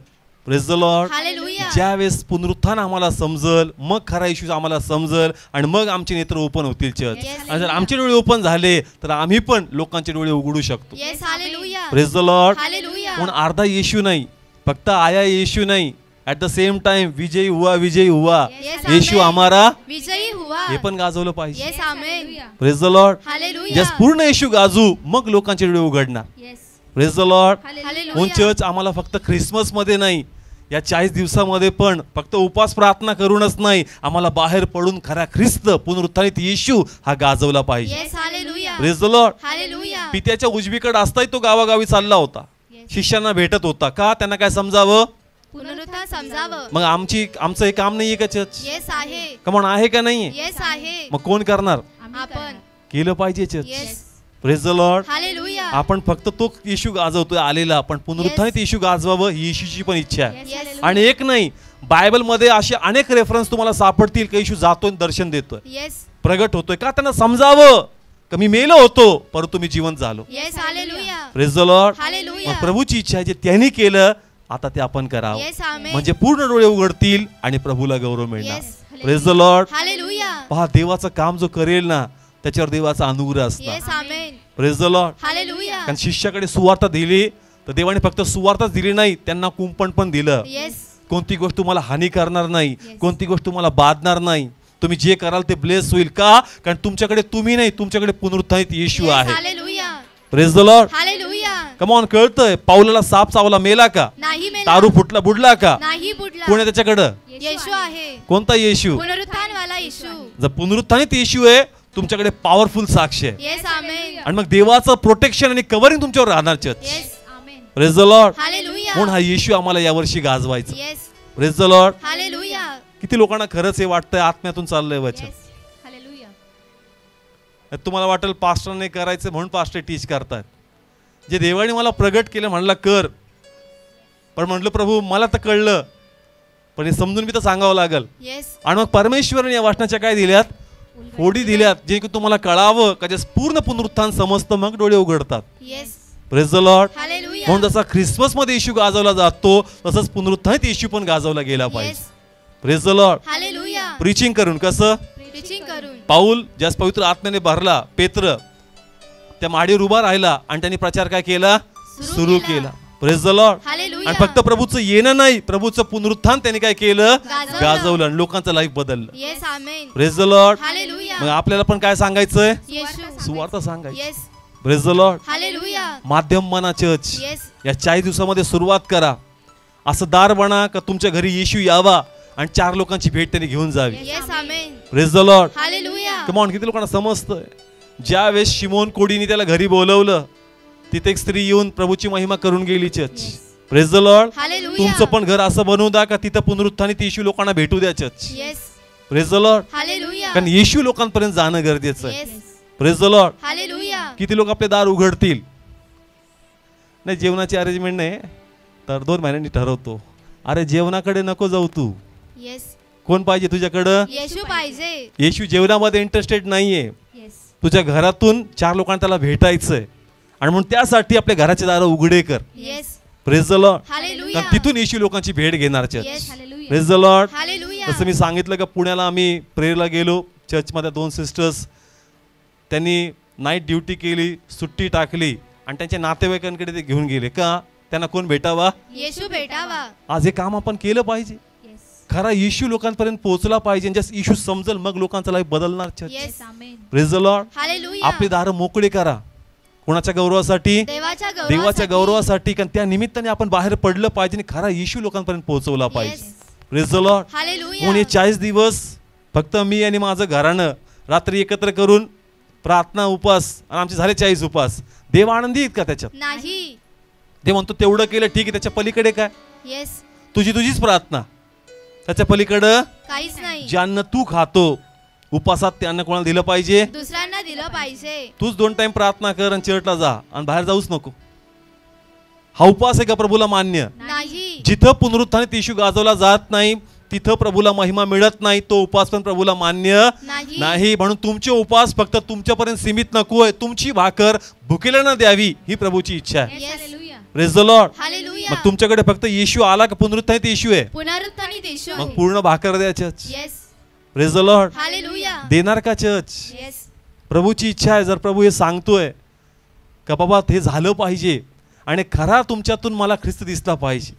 Praise the Lord. हालेलुया. ज्या वेळेस पुनरुत्थान आम्हाला समजल, मग खरा येशू आम्हाला समजल आणि मग आमचे नेत्र ओपन होतील चर्च. Yes. आणि जर आमचे डोळे ओपन झाले तर आम्ही पण लोकांचे डोळे उघडू शकतो. Yes hallelujah. Praise the Lord. Hallelujah. म्हणून अर्धा येशू नाही, फक्त आया येशू नहीं, ॲट द सेम टाइम विजयी हुआ Yes, येशू amen. हमारा, विजयी हुआ. हे पण गाजवलं पाहिजे. Yes amen. Praise the Lord. Hallelujah. जस पूर्ण येशू गाजू मग लोकांचे डोळे उघडणार. Yes. Praise the Lord. Hallelujah. म्हणून चर्च आम्हाला फक्त ख्रिसमस मध्ये नाही, या 40 दिवसामध्ये पण फक्त उपास प्रार्थना करूनच नाही, आम्हाला बाहेर पडून खरा ख्रिस्त पुनरुत्थानित येशू हा गाजवला पाहिजे. Yes hallelujah. Praise the Lord. Hallelujah. पित्याच्या उजवीकडे असताही तो गावागावी चालला होता, Yes. शिष्यांना भेटत होता. का? त्यांना काय समजावं? पुनरुत्थान समजावं. मग आमचं हे काम नाहीये का चर्च? येस आहे. कमॉन, आहे का नाहीये? येस आहे. मग कोण करणार? आपण. केलं पाहिजे church. Yes. Praise the Lord. Hallelujah. आपण फक्त तो येशू गाजवतोय आलेला, पण पुनरुत्थानित येशू गाजवावं ही येशूची पण इच्छा आहे. येस. आणि एक नाही, बायबल मध्ये असे अनेक रेफरन्स तुम्हाला सापडतील की येशू जातोय, दर्शन देतोय, येस. प्रगट होतोय. का? त्यांना समजावं की मी मेलो होतो परंतु मी जिवंत झालो. Yes hallelujah. Praise the Lord. Hallelujah. मग प्रभूची इच्छा आहे जे त्यांनी केलं आता ते आपण करावं, येस आमेन. म्हणजे पूर्ण डोळे उघडतील आणि प्रभूला गौरव मिळणार. Yes. Praise the Lord. Hallelujah. पहा, देवाचं काम जो करेल ना त्याच्यावर देवाचा अनुग्रह असणार. Yes amen. Praise the Lord. Hallelujah. कारण शिष्याकडे सुवार्ता दिली तर देवाने फक्त सुवार्ताच दिली नाही, त्यांना कुंपण पण दिलं. येस. कोणती गोष्ट तुम्हाला हानी करणार नाही, Yes. कोणती गोष्ट तुम्हाला बाधणार नाही, तुम्ही जे कराल ते ब्लेस होईल. का? कारण तुमच्याकडे तुम्ही नाही, तुमच्याकडे पुनरुत्थानित येशू येस आहे. Hallelujah. Praise the Lord. Hallelujah. Come on, कळतंय? पाऊलाला साप चावला, मेला का? नाही मेला. तारू फुटला, बुडला का? नाही बुडला. कोण आहे त्याच्याकडं? येशू आहे. कोणता येशू? पुनरुत्थान वाला येशू. जर पुनरुत्थानित येशू आहे तुमच्याकडे पॉवरफुल साक्ष आहे. Yes amen. आणि मग देवाचं प्रोटेक्शन आणि कव्हरिंग तुमच्यावर राहणार church. Yes. Amen. Praise the Lord. Hallelujah. म्हणून हा येशू आम्हाला यावर्षी गाजवायचा. Yes. Praise the Lord. Hallelujah. किती लोकांना खरंच हे वाटतंय, आत्म्यातून चाललंय वचन. येस. हालेलुया. तुम्हाला वाटेल पास्टरने करायचं म्हणून पास्टर टीच करतात. जे देवाने मला प्रगट केलं म्हणलं कर, पण म्हटलं प्रभू मला तर कळलं, पण हे समजून मी तर सांगावं लागल. येस. आणि मग परमेश्वराने या वचनाच्या काय दिल्यात? फोडी दिल्यात, जे की तुम्हाला कळावं का जस पूर्ण पुनरुत्थान समजतं मग डोळे उघडतात. Yes. Praise the Lord. Hallelujah. म्हणून जसा ख्रिसमस मध्ये येशू गाजवला जातो तसंच पुनरुत्थानित येशू पण गाजवला गेला पाहिजे. Yes. Praise the Lord. Hallelujah. Preaching करून कसं? प्रीचिंग करून. पाऊल ज्यास पवित्र आत्म्याने भरला, पेत्र त्या माडीवर उभा राहिला आणि त्यांनी प्रचार काय केला? सुरू केला. Praise the Lord. हालेलुया. आणि फक्त प्रभूचं येणं नाही, प्रभूचं पुनरुत्थान त्यांनी काय केलं? गाजवलं. गाजवलं आणि लोकांचं लाईफ बदललं. Yes amen. Praise the Lord. Hallelujah. मग आपल्याला पण काय सांगायचंय? येशू. सुवार्ता सांगायची. Yes. Praise the Lord. Hallelujah. माध्यम बना चर्च. येस. या 40 दिवसामध्ये सुरुवात करा. असं दार बना का तुमच्या घरी येशू यावा आणि 4 लोकांची भेट त्यांनी घेऊन जावी. Yes amen. Praise the Lord. Hallelujah. Come on, किती लोकांना समजतंय? ज्या वेळेस शिमोन कोडीने त्याला घरी बोलवलं तिथे एक स्त्री येऊन प्रभूची महिमा करून गेली church. Praise the Lord. Hallelujah. तुमचं पण घर असं बनवू द्या का तिथं पुनरुत्थानित येशू लोकांना भेटू द्या church. Yes. Praise the Lord. Hallelujah. कारण येशू लोकांपर्यंत जाणं गरजेचं आहे. Yes. Praise the Lord. Hallelujah. किती लोक आपले दार उघडतील? नाही, जेवणाची अरेंजमेंट नाही तर 2 महिन्यांनी ठरवतो. अरे जेवणाकडे नको जाऊ तू. येस. कोण पाहिजे तुझ्याकडं? येशू पाहिजे. येशू जेवणामध्ये इंटरेस्टेड नाहीये. येस. तुझ्या घरातून 4 लोकांना त्याला भेटायचंय आणि म्हणून त्यासाठी आपल्या घराचे दार उघडे कर. Yes. Praise the Lord. Hallelujah. कारण तिथून येशू लोकांची भेट घेणार church. Yes. Hallelujah. Praise the Lord. Hallelujah. जसं मी सांगितलं का पुण्याला आम्ही प्रेयरला गेलो, चर्चमध्ये 2 सिस्टर्स त्यांनी नाईट ड्युटी केली, सुट्टी टाकली आणि त्यांच्या नातेवाईकांकडे ते घेऊन गेले. का? त्यांना कोण भेटावा? येशू भेटावा. आज हे काम आपण केलं पाहिजे. येस. खरा येशू लोकांपर्यंत पोहोचला पाहिजे. जस येशू समजल मग लोकांचा लाईफ बदलणार church. Yes. Amen. Praise the Lord. Hallelujah. आपली दारं मोकळे करा. कोणाच्या गौरवासाठी? देवाच्या गौरवासाठी. कारण त्या निमित्ताने आपण बाहेर पडलं पाहिजे आणि खरा येशू लोकांपर्यंत पोहोचवला पाहिजे. Yes. Praise the Lord. Hallelujah. म्हणून हे 40 दिवस फक्त मी आणि माझं घराणं रात्री एकत्र करून प्रार्थना, उपास, आणि आमचे झाले 40 उपास. देव आनंदी आहेत का त्याच्यात? नाही. देव म्हणतो तेवढं केलं ठीक आहे, त्याच्या पलीकडे काय? येस. तुझीच प्रार्थना. त्याच्या पलीकडं काहीच नाही. जे अन्न तू खातो उपासात ते अन्न कोणाला दिलं पाहिजे? दुसऱ्यांना दिलं पाहिजे. तूच 2 टाइम प्रार्थना कर आणि चर्चला जा आणि बाहेर जाऊच नको. हा उपवास आहे का प्रभूला मान्य? नाही. जिथं पुनरुत्थानित येशू गाजवला जात नाही तिथं प्रभूला महिमा मिळत नाही. तो उपवास पण प्रभूला मान्य नाही. म्हणून तुमचे उपवास फक्त तुमच्यापर्यंत सीमित नकोय. तुमची भाकर भुकेल्यांना द्यावी ही प्रभूची इच्छा आहे. Yes. Hallelujah. Praise the Lord. Hallelujah. मग तुमच्याकडे फक्त येशू आला का पुनरुत्थानित येशू आहे? पुनरुत्थानित येशू मग आहे. पूर्ण भाकर द्या church. Yes. Praise the Lord. Hallelujah. देणार का चर्च? येस. प्रभूची इच्छा आहे. जर प्रभू हे सांगतोय का बाबा हे झालं पाहिजे आणि खरा तुमच्यातून मला ख्रिस्त दिसला पाहिजे,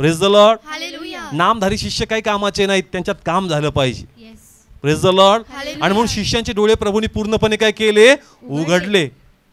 प्रेज द लॉर्ड. हालेलुया. नामधारी शिष्य काही कामाचे नाहीत, त्यांच्यात काम झालं पाहिजे. Yes. Praise the Lord. Hallelujah. आणि म्हणून शिष्यांचे डोळे प्रभूने पूर्णपणे काय केले, उघडले.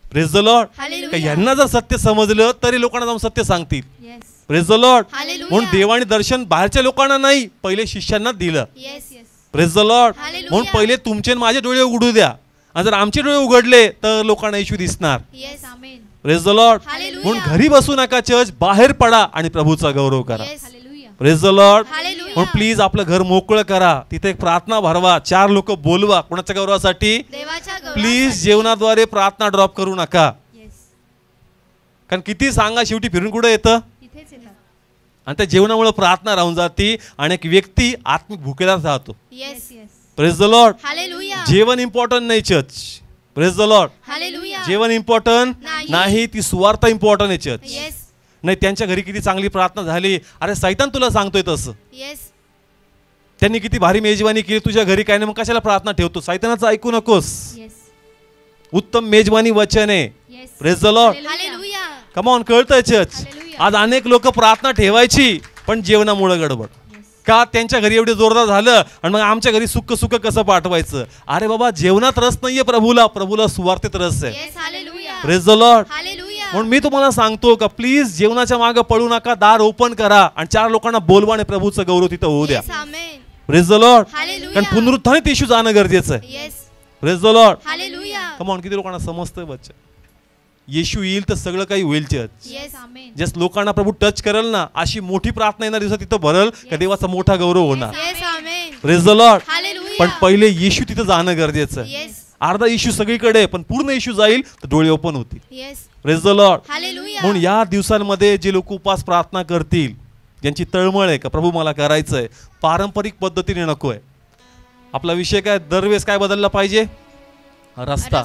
Praise the Lord. हालेलुया. का यांना जर सत्य समजलं तरी लोकांना जाऊन सत्य सांगतील. Yes. Praise the Lord. Hallelujah. म्हणून देवाने दर्शन बाहेरच्या लोकांना नाही, पहिले शिष्यांना दिलं. Yes. Yes. Praise the Lord. Hallelujah. म्हणून पहिले तुमचे आणि माझे डोळे उघडू द्या, आणि जर आमचे डोळे उघडले तर लोकांना येशू दिसणार. Yes. Amen. Praise the Lord. Hallelujah. म्हणून घरी बसू नका चर्च, बाहेर पडा आणि प्रभूचा गौरव करा. Yes. Hallelujah. Praise the Lord. Hallelujah. म्हणून प्लीज आपलं घर मोकळं करा, तिथे एक प्रार्थना भरवा, 4 लोक बोलवा कोणाच्या गौरवासाठी. देवाच्या गौरवासाठी. प्लीज जेवणाद्वारे प्रार्थना ड्रॉप करू नका, येस. कारण किती सांगा शेवटी फिरून कुठे येतं, इथेच येतात. आणि त्या जेवणामुळे प्रार्थना राहून जाती आणि एक व्यक्ती आत्मिक भुकेला राहतो. Yes. Yes. Praise the Lord. Hallelujah. जेवण इम्पॉर्टंट नाही church. Praise the Lord. Hallelujah. जेवण इम्पॉर्टंट नाही. नाही, ती सुवार्ता इम्पॉर्टंट आहे चर्च. येस. नाही, त्यांच्या घरी किती चांगली प्रार्थना झाली, अरे सैतान तुला सांगतोय तसं, येस. त्यांनी किती भारी मेजवानी केली तुझ्या घरी, काय नाही, मग कशाला प्रार्थना ठेवतो, सैतानाचं ऐकू नकोस. येस. उत्तम मेजवानी वचन आहे. Yes. Praise the Lord. Hallelujah. Come on, कळतंय चर्च. हालेलुया. आज अनेक लोक प्रार्थना ठेवायची पण जेवणामुळे गडबड. येस. का त्यांच्या घरी एवढे जोरदार झालं आणि मग आमच्या घरी सुक्क सुक्क कसं पाठवायचं. अरे बाबा, जेवणात रस नाहीये प्रभूला सुवार्तेत रस आहे. Yes. Hallelujah. Praise the Lord. Hallelujah. म्हणून मी तुम्हाला सांगतो का प्लीज जेवणाच्या मागे पडू नका, दार ओपन करा आणि 4 लोकांना बोलवा आणि प्रभूचं गौरव तिथं होऊ द्या. Yes. Amen. Praise the Lord. Hallelujah. कारण पुनरुत्थानित येशू जाणं गरजेचं आहे. Yes. Praise the Lord. Hallelujah. Come on, किती लोकांना समजतंय बच्चा, येशू येईल तर सगळं काही होईल चर्च. येस. आमेन. जस्ट लोकांना प्रभू टच करेल ना, अशी मोठी प्रार्थना येणार दिवसात तिथं भरल का देवाचा मोठा गौरव होणार. Yes. Amen. Praise the Lord. Hallelujah. पण पहिले येशू तिथं जाणं गरजेचं आहे. येस. अर्धा येशू सगळीकडे, पण पूर्ण येशू जाईल तर डोळे ओपन होतील. Yes. Praise the Lord. Hallelujah. म्हणून या दिवसांमध्ये जे लोक उपास प्रार्थना करतील, ज्यांची तळमळ आहे का प्रभू मला करायचंय, पारंपरिक पद्धतीने नकोय. आपला विषय काय, दरवेळेस काय बदलला पाहिजे, रस्ता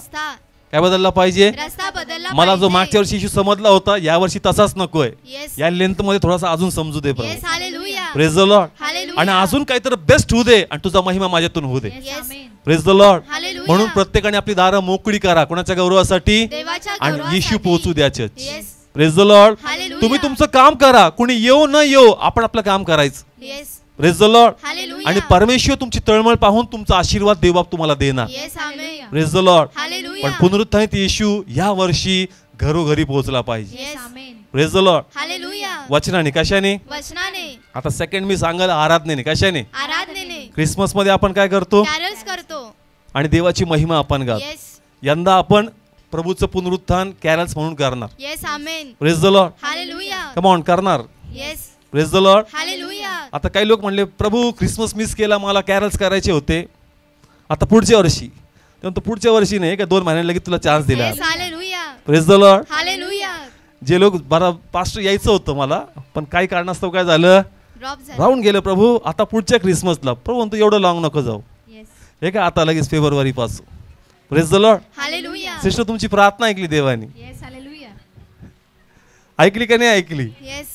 काय बदलला पाहिजे. रस्ता बदलला मला जो पाहिजे. मागच्या वर्षी येशू समजला होता यावर्षी तसाच नकोय. येस. या लेंथ मध्ये थोडासा अजून समजू दे येस. प्रभू. Hallelujah. Praise the Lord. Hallelujah. आणि अजून काहीतरी बेस्ट होऊ दे आणि तुझा महिमा माझ्यातून होऊ दे. Yes. Amen. Praise the Lord. Hallelujah. म्हणून प्रत्येकाने आपली दारं मोकळी करा कोणाच्या गौरवासाठी देवाच्या आणि गौरवासाठी. येशू पोहोचू द्या church. Yes. Praise the Lord. Hallelujah. तुम्ही तुमचं काम करा, कुणी येऊ न येऊ, आपण आपलं काम करायचं. Yes. Praise the Lord. Hallelujah. आणि परमेश्वर तुमची तळमळ पाहून तुमचा आशीर्वाद देवबाप तुम्हाला देणार. Yes. Amen. Praise the Lord. Hallelujah. पण पुनरुत्थानित येशू या वर्षी घरोघरी पोहोचला पाहिजे. Yes. Amen. Praise the Lord. Hallelujah. वचनाने कशाने, वचनाने, आता सेकंड मी सांगाल आराधनेने. कशाने, आराधनेने, क्रिसमस मध्ये आपण काय करतो कॅरल्स करतो. आणि देवाची महिमा आपण गातो. येस. यंदा आपण प्रभूचं पुनरुत्थान कॅरल्स म्हणून करणार. Yes. Amen. Praise the Lord. Hallelujah. Come on, करणार. Yes. Praise the Lord. Hallelujah. आता काही लोक म्हणले प्रभू क्रिसमस मिस केला, मला कॅरल्स करायचे होते, आता पुढच्या वर्षी. तर पुढच्या वर्षी नाही का, 2 महिन्यांनी लगेच तुला चान्स दिला. Yes. Hallelujah. Praise the Lord. Hallelujah. जे लोक बरा पास्टर यायचं होतं मला, पण काही कारणास्तव काय झालं, ड्रॉप झाला. राहून गेलं. प्रभू आता पुढच्या क्रिसमसला. प्रभू म्हणतो एवढं लॉंग नको जाऊ, येस. हे का आता लगेच फेब्रुवारी पासून. Praise the Lord. Hallelujah. Sister तुमची प्रार्थना ऐकली देवानी, येस. हालेलुया. ऐकली का नाही ऐकली. येस.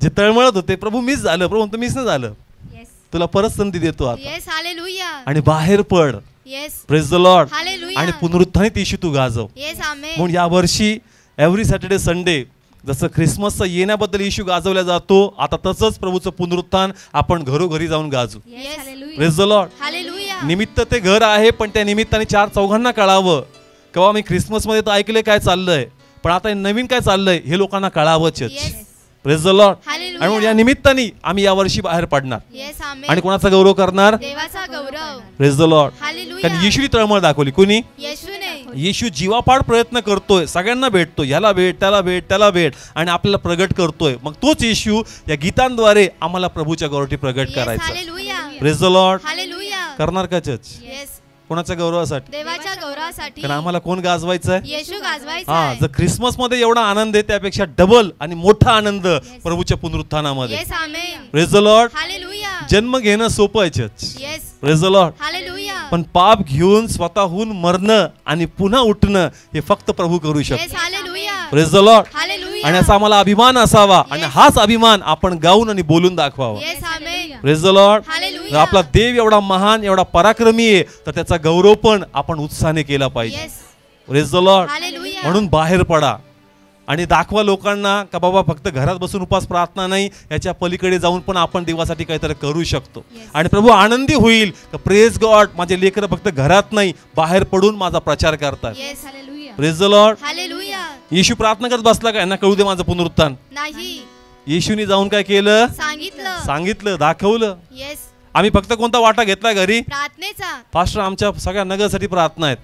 जे तळमळत होते प्रभू मिस झालं, प्रभू म्हणतो मिस नाही झालं, येस. तुला परत संधी देतो आता येस. हालेलुया. आणि बाहेर पड. Yes. Praise the Lord. Hallelujah. आणि पुनरुत्थानित येशू तू गाजव. येस. आमेन. म्हणून या वर्षी एव्हरी सॅटर्डे संडे जसं ख्रिसमसचा येण्याबद्दल येशू गाजवला जातो, आता तसंच प्रभूचं पुनरुत्थान आपण घरोघरी जाऊन गाजू. Yes. Hallelujah. Praise the Lord. Hallelujah. निमित्त ते घर आहे, पण त्या निमित्ताने 4 चौघांना कळावं केव्हा मी ख्रिसमसमध्ये तर ऐकले काय चाललंय, पण आता हे नवीन काय चाललंय हे लोकांना कळावं. Church. Yes. Praise the Lord. Hallelujah. आणि म्हणून या निमित्ताने आम्ही या वर्षी बाहेर पडणार येस. आमेन. आणि कोणाचा गौरव करणार. देवाचा गौरव. Praise the Lord. हालेलुया. कारण येशूने तळमळ दाखवली. कुणी, येशूने. येशू जीवापाड प्रयत्न करतोय, सगळ्यांना भेटतो, ह्याला भेट त्याला भेट त्याला भेट आणि आपल्याला प्रगट करतोय. मग तोच येशू या गीतांद्वारे आम्हाला प्रभूच्या गौरवटी प्रगट येस. करायचं. Hallelujah. Praise the Lord. Hallelujah. करणार का चर्च येस. कोणाच्या गौरवासाठी. देवाच्या गौरवासाठी. कारण आम्हाला कोण गाजवायचं आहे. येशू गाजवायचा हा, आहे. जर क्रिसमस मध्ये एवढा आनंद आहे त्यापेक्षा डबल आणि मोठा आनंद प्रभूच्या पुनरुत्थानामध्ये. Yes. Amen. Praise the Lord. Hallelujah. जन्म घेणं सोपं आहे church. Yes. Praise the Lord. Hallelujah. पण पाप घेऊन स्वतःहून मरणं आणि पुन्हा उठणं हे फक्त प्रभू करू येस. शकतो. Hallelujah. Praise the Lord. Hallelujah. आणि असा आम्हाला अभिमान असावा आणि Yes. हाच अभिमान आपण गाऊन आणि बोलून दाखवावा. Yes. Amen. Praise the Lord. Hallelujah. जर आपला देव एवढा महान एवढा पराक्रमी आहे तर त्याचा गौरव पण आपण उत्साहाने केला पाहिजे. Yes. Praise the Lord. Hallelujah. म्हणून बाहेर पडा, आणि दाखवा लोकांना का बाबा फक्त घरात बसून उपास प्रार्थना नाही, याच्या पलीकडे जाऊन पण आपण देवासाठी काहीतरी करू शकतो. आणि प्रभू आनंदी होईल, प्रेज गॉड, माझे लेकरं फक्त घरात नाही बाहेर पडून माझा प्रचार करतात. Yes. Praise the Lord. Hallelujah. येशू प्रार्थना करत बसला का यांना कळू दे माझं पुनरुत्थान? नाही. येशूने जाऊन काय केलं? सांगितलं, दाखवलं. येस. आम्ही फक्त कोणता वाटा घेतलाय घरी? प्रार्थनेचा. पास्टर आमच्या सगळ्या नगरसाठी प्रार्थना आहेत.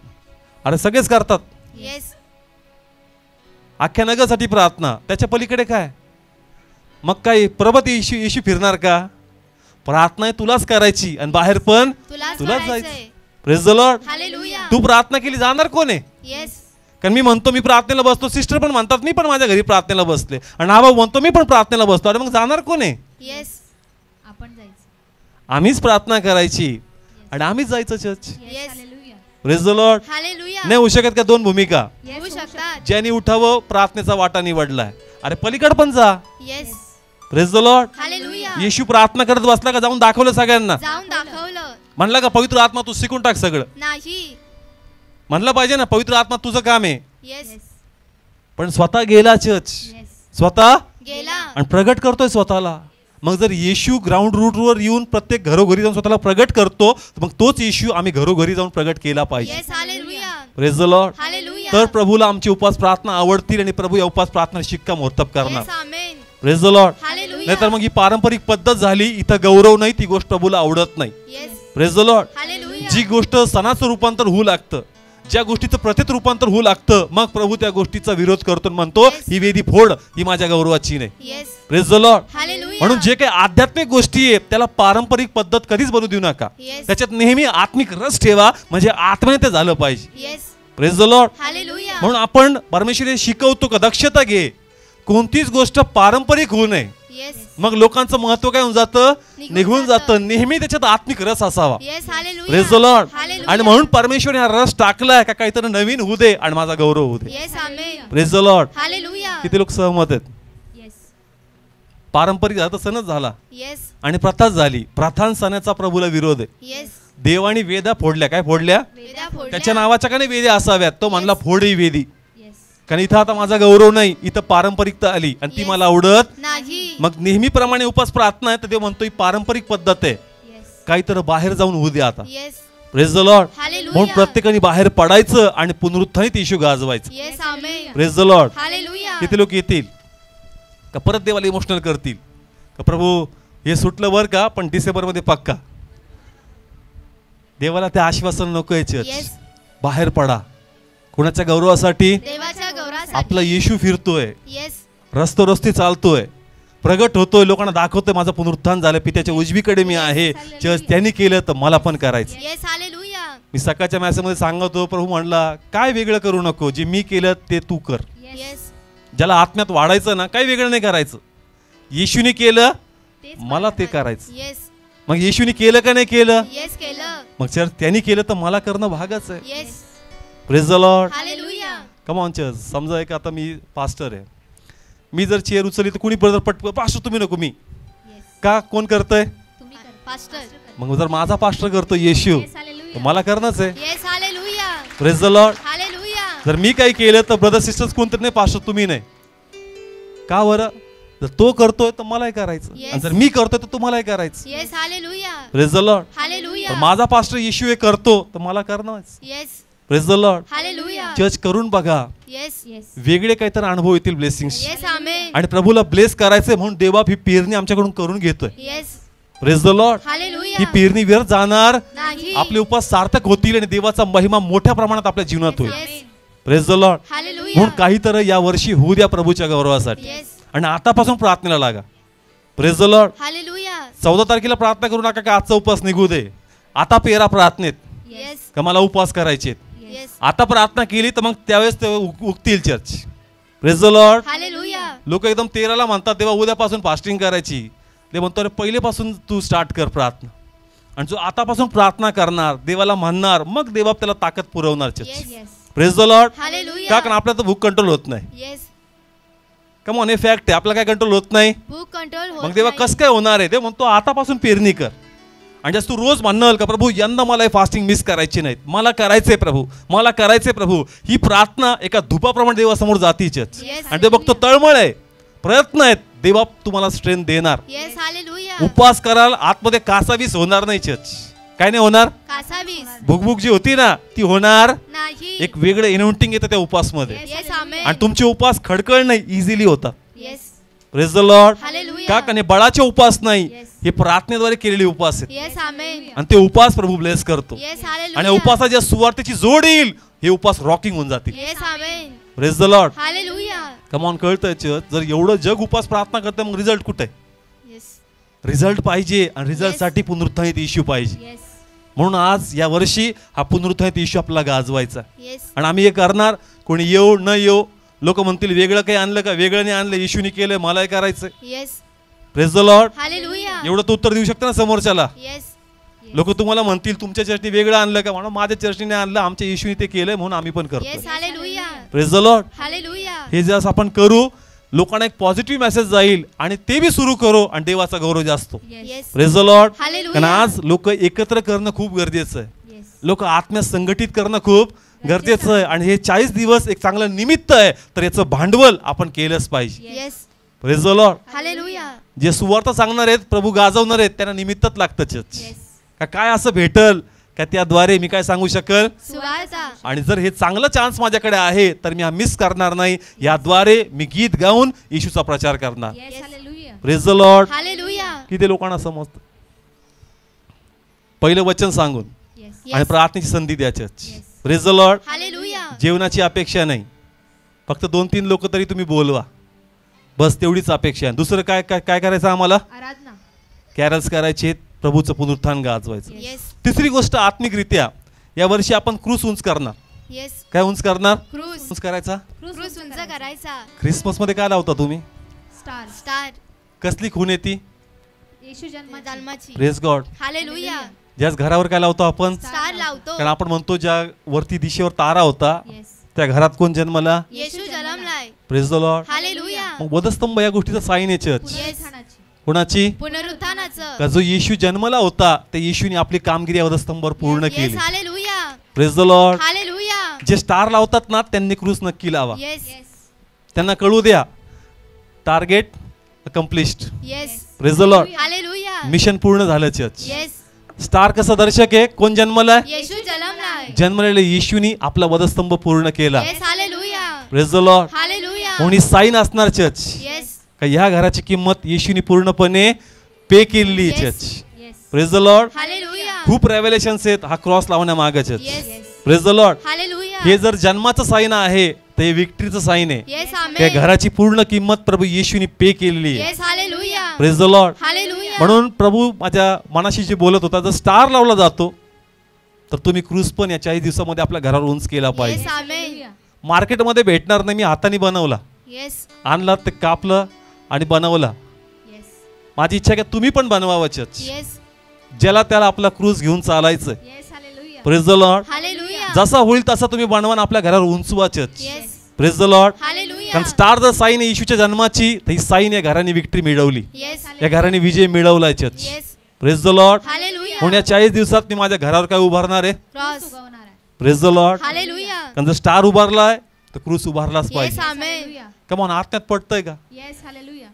अरे सगळेच करतात. येस. अख्ख्या नगरसाठी प्रार्थना, त्याच्या पलीकडे काय? मग काय प्रभत येशू फिरणार का? प्रार्थना तुलाच करायची आणि बाहेर पण तुलाच जायचं. Praise the Lord. हालेलुया. तू प्रार्थना केली जाणार कोण आहे? येस. कारण मी म्हणतो मी प्रार्थनेला बसतो, सिस्टर पण म्हणतात मी पण माझ्या घरी प्रार्थनेला बसले, आणि हा भाऊ म्हणतो मी पण प्रार्थनेला बसतो. अरे मग जाणार कोण आहे? येस. आपण जायचं. आम्हीच प्रार्थना करायची आणि आम्हीच जायचं church. Yes. Praise the Lord. Hallelujah. नाही होऊ शकत का दोन भूमिका? होऊ शकतात. ज्यांनी उठावं प्रार्थनेचा वाटा निवडलाय, अरे पलीकडे पण जा. Yes. Praise the Lord. Hallelujah. येशू प्रार्थना करत बसला का? जाऊन दाखवलं सगळ्यांना? जाऊन दाखवलं. म्हणला का पवित्र आत्मा तू शिकून टाक सगळं? नाही. म्हणलं पाहिजे ना पवित्र आत्मा तुझं काम आहे. येस. पण स्वतः गेला चर्च, येस. स्वतः गेला आणि प्रगट करतोय स्वतःला. मग जर येशू ग्राउंड रूटवर येऊन प्रत्येक घरोघरी जाऊन स्वतःला प्रगट करतो, मग तोच येशू आम्ही घरोघरी जाऊन प्रगट केला पाहिजे. Yes. Hallelujah. Praise the Lord. Hallelujah. तर प्रभूला आमची उपास प्रार्थना आवडतील आणि प्रभू या उपास प्रार्थना शिक्कामोर्तब करणार. Yes. Amen. Praise the Lord. Hallelujah. नाहीतर मग ही पारंपरिक पद्धत झाली, इथं गौरव नाही, ती गोष्ट प्रभूला आवडत नाही. Yes. Praise the Lord. Hallelujah. जी गोष्ट सणाचं रूपांतर होऊ लागतं, ज्या गोष्टीचं प्रथेत रूपांतर होऊ लागतं, मग प्रभू त्या गोष्टीचा विरोध करतो आणि म्हणतो ही वेदी फोड, ही माझ्या गौरवाची नाही. Yes. Praise the Lord. Hallelujah. म्हणून जे काही आध्यात्मिक गोष्टी आहेत त्याला पारंपरिक पद्धत कधीच बनवू देऊ नका. येस. त्याच्यात नेहमी आत्मिक रस ठेवा, म्हणजे आत्म्याने ते झालं पाहिजे. Yes. Praise the Lord. Hallelujah. म्हणून आपण परमेश्वर शिकवतो का दक्षता घे, कोणतीच गोष्ट पारंपरिक होऊ नये. येस. मग लोकांचं महत्व काय होऊन जातं? निघून निघून जातं. जातं. नेहमी त्याच्यात आत्मिक रस असावा. Yes. Hallelujah. Praise the Lord. Hallelujah. आणि म्हणून परमेश्वर हा रस टाकलाय का काहीतरी नवीन होऊ दे आणि माझा गौरव होऊ दे. Yes. Amen. Praise the Lord. Hallelujah. किती लोक सहमत आहेत? येस. पारंपरिक झाला तर सणच झाला येस. आणि प्रथाच झाली. प्रथान सणाचा प्रभूला विरोध आहे. येस. देवानी वेदा फोडल्या. काय फोडल्या? वेदा फोडल्या. त्याच्या नावाच्या का नाही वेद्या असाव्यात? तो म्हणला फोड ही वेदी. येस. कारण इथं आता माझा गौरव नाही, इथं पारंपरिकता आली आणि ती Yes. मला आवडत नाही. मग नेहमीप्रमाणे उपास प्रार्थना आहे तर ते म्हणतो ही पारंपरिक पद्धत आहे, येस. काहीतरी बाहेर जाऊन होऊ दे आता. Yes. Praise the Lord. Hallelujah. म्हणून प्रत्येकाने बाहेर पडायचं आणि पुनरुत्थानित येशू गाजवायचं. Yes. Amen. Praise the Lord. Hallelujah. किती लोक येतील का परत देवाला इमोशनल करतील का प्रभू हे सुटलं बर का, पण डिसेंबर मध्ये पक्का. देवाला ते आश्वासन नको आहे चर्च. Yes. बाहेर पडा. कुणाच्या गौरवासाठी? देवाच्या गौरवासाठी. आपला येशू फिरतोय, येस. रस्ते चालतोय, प्रगट होतोय, लोकांना दाखवतोय माझं पुनरुत्थान झालं, पित्याच्या उजवीकडे मी आहे. चर्च त्यांनी केलं तर मला पण करायचं. येस. हालेलुया. मी सकाळच्या मॅसेजमध्ये सांगतो, प्रभू म्हणला काय वेगळं करू नको, जे मी केलं ते तू कर. येस. ज्याला आत्म्यात वाढायचं ना, काही वेगळं नाही करायचं. येशूने केलं मला ते करायचं. येस. मग येशूने केलं का नाही केलं? येस. केलं. मग चर्च त्यांनी केलं तर मला करणं भागच आहे. Yes. Praise the Lord. Hallelujah. Come on church. समजा एक आता मी पास्टर आहे, मी जर चेअर उचलली तर कुणी ब्रदर पट पास्टर तुम्ही नको, मी येस. का? कोण करतंय? तुम्ही करा. पास्टर. मग जर माझा पास्टर करतो येशू येस. हालेलुया. तर मला करणंच आहे. Yes. Hallelujah. Praise the Lord. Hallelujah. जर मी काही केलं तर ब्रदर सिस्टर्स कोणतरी नाही, पास्टर तुम्ही नाही. का बरं? जर तो करतोय तर मलाही करायचं, Yes. आणि जर मी करतोय तर तुम्हालाही करायचं. Yes. Hallelujah. Praise the Lord. Hallelujah. तर माझा पास्टर येशू हे करतो तर मला करणंच. Yes. Praise the Lord. Hallelujah. Church करून बघा, येस. येस. वेगळे काहीतरी अनुभव येतील ब्लेसिंग्स. येस. आमेन. आणि प्रभूला ब्लेस करायचंय म्हणून देवा ही पेरणी आमच्याकडून करून घेतोय. Yes. Praise the Lord. Hallelujah. ही पेरणी व्यर्थ जाणार, नाही. आपले उपवास सार्थक होतील आणि देवाचा महिमा मोठ्या प्रमाणात आपल्या जीवनात होईल. Yes. Praise the Lord. Hallelujah. म्हणून काहीतरी या वर्षी होऊ द्या प्रभूच्या गौरवासाठी, येस. आणि आतापासून प्रार्थनेला लागा. Praise the Lord. हालेलुया. 14 तारखेला प्रार्थना करू नका का आजचा उपवास निघू दे. आता पेरा प्रार्थनेत येस. का मला उपवास करायचे. येस. आता प्रार्थना केली तर मग त्यावेळेस ते उगतील church. Praise the Lord. Hallelujah. लोक एकदम 13ला म्हणतात तेव्हा उद्यापासून फास्टिंग करायची. ते म्हणतो अरे पहिलेपासून तू स्टार्ट कर प्रार्थना, आणि जो आतापासून प्रार्थना करणार, देवाला म्हणणार, मग देवा त्याला ताकद पुरवणार church. Yes. Yes. Praise the Lord. Hallelujah. का? कारण आपल्याला तर भूक कंट्रोल होत नाही. येस. कम ऑन, हे फॅक्ट आहे. आपल्याला काय कंट्रोल होत नाही. भूक कंट्रोल होत मग देवा नाही. कसं काय होणार आहे? ते म्हणतो आतापासून पेरणी कर. आणि जसं तू रोज म्हणाल का प्रभू यंदा मला हे फास्टिंग मिस करायची नाहीत, मला करायचंय प्रभू, मला करायचंय प्रभू, ही प्रार्थना एका धुपाप्रमाणे देवासमोर जातीचच. Yes. आणि ते बघतो तळमळ आहे, प्रयत्न आहेत, देवा तुम्हाला स्ट्रेंथ देणार. Yes hallelujah. उपवास कराल, आतमध्ये कासावीस होणार नाही चर्च. काय नाही होणार? कासावीस भुकभुक जी होती ना ती होणार नाही. एक वेगळं इनोव्हेटिंग येतं त्या उपवासमध्ये. Yes amen. आणि तुमचे उपवास खडखळ नाही, इझिली होतात. Yes praise the Lord. Hallelujah. का कारण हे बळाचे उपवास नाही, Yes. हे प्रार्थनेद्वारे केलेले उपवास आहेत. Yes amen. आणि ते उपवास प्रभू ब्लेस करतो. Yes hallelujah. आणि उपवासाच्या सुवार्थेची जोड येईल, हे उपवास रॉकिंग होऊन जातील. Yes amen. Praise the Lord. Hallelujah. Come on, कळतंय चर्च, जर एवढं जग उपवास प्रार्थना करतं मग रिझल्ट कुठे आहे? येस रिझल्ट पाहिजे आणि रिझल्ट Yes. साठी पुनरुत्थानित इश्यू पाहिजे. येस म्हणून आज या वर्षी हा पुनरुत्थानित इश्यू आपल्याला गाजवायचा. येस आणि आम्ही हे करणार. कोणी येऊ न येऊ, लोक म्हणतील वेगळं काही आणलं का, वेगळं नाही आणलं, येशूने केलं, मलाही करायचं. Yes praise the Lord. Hallelujah. एवढं तर उत्तर देऊ शकता ना समोरच्याला. येस लोक तुम्हाला म्हणतील तुमच्या चर्चनी वेगळं आणलं का, म्हणून माझ्या चर्चने आणलं, आमच्या येशूने ते केलंय म्हणून आम्ही पण करतो. Yes hallelujah. Praise the Lord. Hallelujah. हे जसं आपण करू, लोकांना एक पॉझिटिव्ह मेसेज जाईल आणि ते बी सुरू करू आणि देवाचा गौरव जास्त. Yes praise the Lord. Hallelujah. कारण आज लोक एकत्र करणं खूप गरजेचं आहे. येस लोक आत्म्या संघटित करणं खूप गरजेचं आहे. आणि हे 40 दिवस एक चांगलं निमित्त आहे, तर याचं भांडवल आपण केलंच पाहिजे. Yes praise the Lord. Hallelujah. जे सुवार्थ सांगणार आहेत, प्रभू गाजवणार आहेत, त्यांना निमित्तच लागतं चर्च. येस का काय असं भेटल का त्याद्वारे मी काय सांगू शकल. सुवार्ता. आणि जर हे चांगलं चान्स माझ्याकडे आहे तर मी हा मिस करणार नाही. याद्वारे मी गीत गाऊन येशूचा प्रचार करणार. Yes hallelujah. Praise the Lord. Hallelujah. किती लोकांना समजतं. पहिलं वचन सांगून येस आणि प्रार्थनेची संधी द्या church. Yes. Praise the Lord. Hallelujah. जेवणाची अपेक्षा नाही, फक्त 2-3 लोक तरी तुम्ही बोलवा, बस तेवढीच अपेक्षा आहे. दुसरं काय काय काय करायचं आम्हाला? आराधना. कॅरल्स करायचे, प्रभूचं पुनरुत्थान गाजवायचं. येस तिसरी गोष्ट आत्मिकरित्या या वर्षी आपण क्रूस उंच करणार. येस काय उंच करणार? क्रूस. उंच करायचा. क्रूस उंच करायचा. ख्रिसमस मध्ये काय लावता तुम्ही? स्टार. स्टार. कसली खून येते? येशू जन्माची. जन्माची. Praise God. हालेलुया. ज्याच घरावर काय लावतो आपण? स्टार लावतो. कारण आपण म्हणतो ज्या वरती दिशेवर तारा होता येस त्या घरात कोण जन्मला? येशू जन्मलाय. Praise the Lord. हालेलुया. मग वधस्तंभ या गोष्टीचा साईन आहे चर्च. पुनरुत्थानाची. कोणाची? पुनरुत्थानाचं. का जो येशू जन्मला होता ते येशूने आपली कामगिरी या वधस्तंभावर पूर्ण येस केली. Hallelujah. Praise the Lord. Hallelujah. जे स्टार लावतात ना त्यांनी क्रूस नक्की लावा. येस येस त्यांना कळू द्या target accomplished. Yes praise the Lord. Hallelujah. Mission पूर्ण झालं चर्च. येस स्टार कसं दर्शक आहे? कोण जन्मलाय? येशू जन्मलाय. जन्मलेल्या येशूनी आपला वधस्तंभ पूर्ण केला. Yes hallelujah. Praise the Lord. Hallelujah. म्हणून साईन असणार चर्च येस का ह्या घराची किंमत येशूनी पूर्णपणे पे केलेली Yes. Church. Yes praise the Lord. Hallelujah. खूप रेव्हेलेशन्स आहेत हा क्रॉस लावण्यामागे church. Yes praise the Lord. Hallelujah. हे जर जन्माचं साईन आहे तर हे विक्ट्रीचं साईन आहे. येस त्या आमेन. घराची पूर्ण किंमत प्रभू येशूनी पे केलेली आहे. Yes hallelujah. Praise the Lord. Hallelujah. म्हणून प्रभू माझ्या मनाशी जे बोलत होता, जर स्टार लावला जातो तर तुम्ही क्रूज पण या 40 दिवसामध्ये आपल्या घरावर उंच केला येस पाहिजे. आमेन. मार्केटमध्ये भेटणार नाही, मी हाताने बनवला, येस आणला ते कापलं आणि बनवला. येस माझी इच्छा आहे की तुम्ही पण बनवावं चर्च. येस ज्याला त्याला आपला क्रूज घेऊन चालायचं. Yes hallelujah. Praise the Lord. Hallelujah. जसा होईल तसा तुम्ही बनवा आणि आपल्या घरावर उंचवा church. Yes praise the Lord. Hallelujah. कारण स्टार जर साईन आहे येशूच्या जन्माची, तर ही साईन या घराने विक्ट्री मिळवली, येस या घराने विजय मिळवलाय church. Yes praise the Lord. Hallelujah. म्हणून या 40 दिवसात मी माझ्या घरावर काय उभारणार आहे? क्रॉस. उगवणार आहे. Praise the Lord. हालेलुया. कारण जर स्टार उभारलाय तर क्रूस उभारलाच येस पाहिजे. आमेन. हालेलुया. कमॉन, आत्म्यात पटतंय का? Yes hallelujah.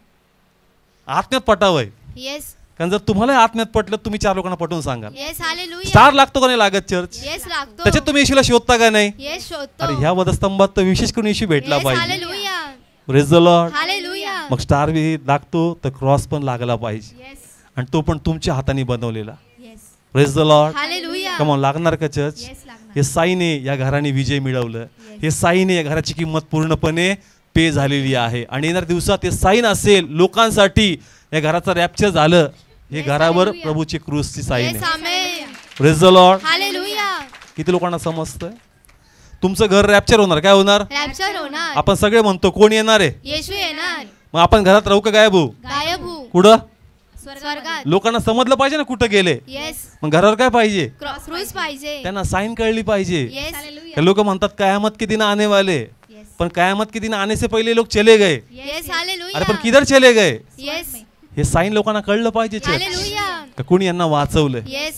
आत्म्यात पटावंय. येस कारण जर तुम्हाला आत्म्यात पटलं तुम्ही 4 लोकांना पटवून सांगा. Yes hallelujah. स्टार लागतो का नाही लागत चर्च? येस लागतो. त्याच्यात तुम्ही येशूला शोधता का नाही? येस शोधतो. अरे ह्या वधस्तंभात तर विशेष करून येशू भेटला येस पाहिजे. Hallelujah. Praise the Lord. Hallelujah. मग स्टार बी लागतो तर क्रॉस पण लागला पाहिजे, येस आणि तो पण तुमच्या हाताने बनवलेला. Yes praise the Lord. Hallelujah. Come on, लागणार का चर्च? येस लागणार. हे साईने या घराने विजय मिळवलं. हे साईने या घराची किंमत पूर्णपणे पे झालेली आहे. आणि येणाऱ्या दिवसात हे साईन असेल लोकांसाठी, या घराचं रॅप्चर झालं, हे घरावर हालेलुया. प्रभूची क्रूसची साईन येस आहे. Amen. Praise the Lord. Hallelujah. किती लोकांना समजतंय? तुमचं घर रॅप्चर होणार. काय होणार? रॅप्चर होणार. आपण सगळे म्हणतो कोण येणार आहे? येशू येणार. मग आपण घरात राहू का गायब होऊ? गायब होऊ. कुठं? स्वर्गात. लोकांना समजलं पाहिजे ना कुठं गेले. येस मग घरावर काय पाहिजे? क्रूस पाहिजे. त्यांना साईन कळली पाहिजे. Yes hallelujah. लोक म्हणतात कयामत के दिन आने वाले, येस पण कयामत के दिन आने से पहले लोग चले गए. Yes hallelujah. अरे पण किधर चले गए? येस हे साईन लोकांना कळलं पाहिजे चर्च. हालेलुया. का कोणी यांना वाचवलंय? Yes.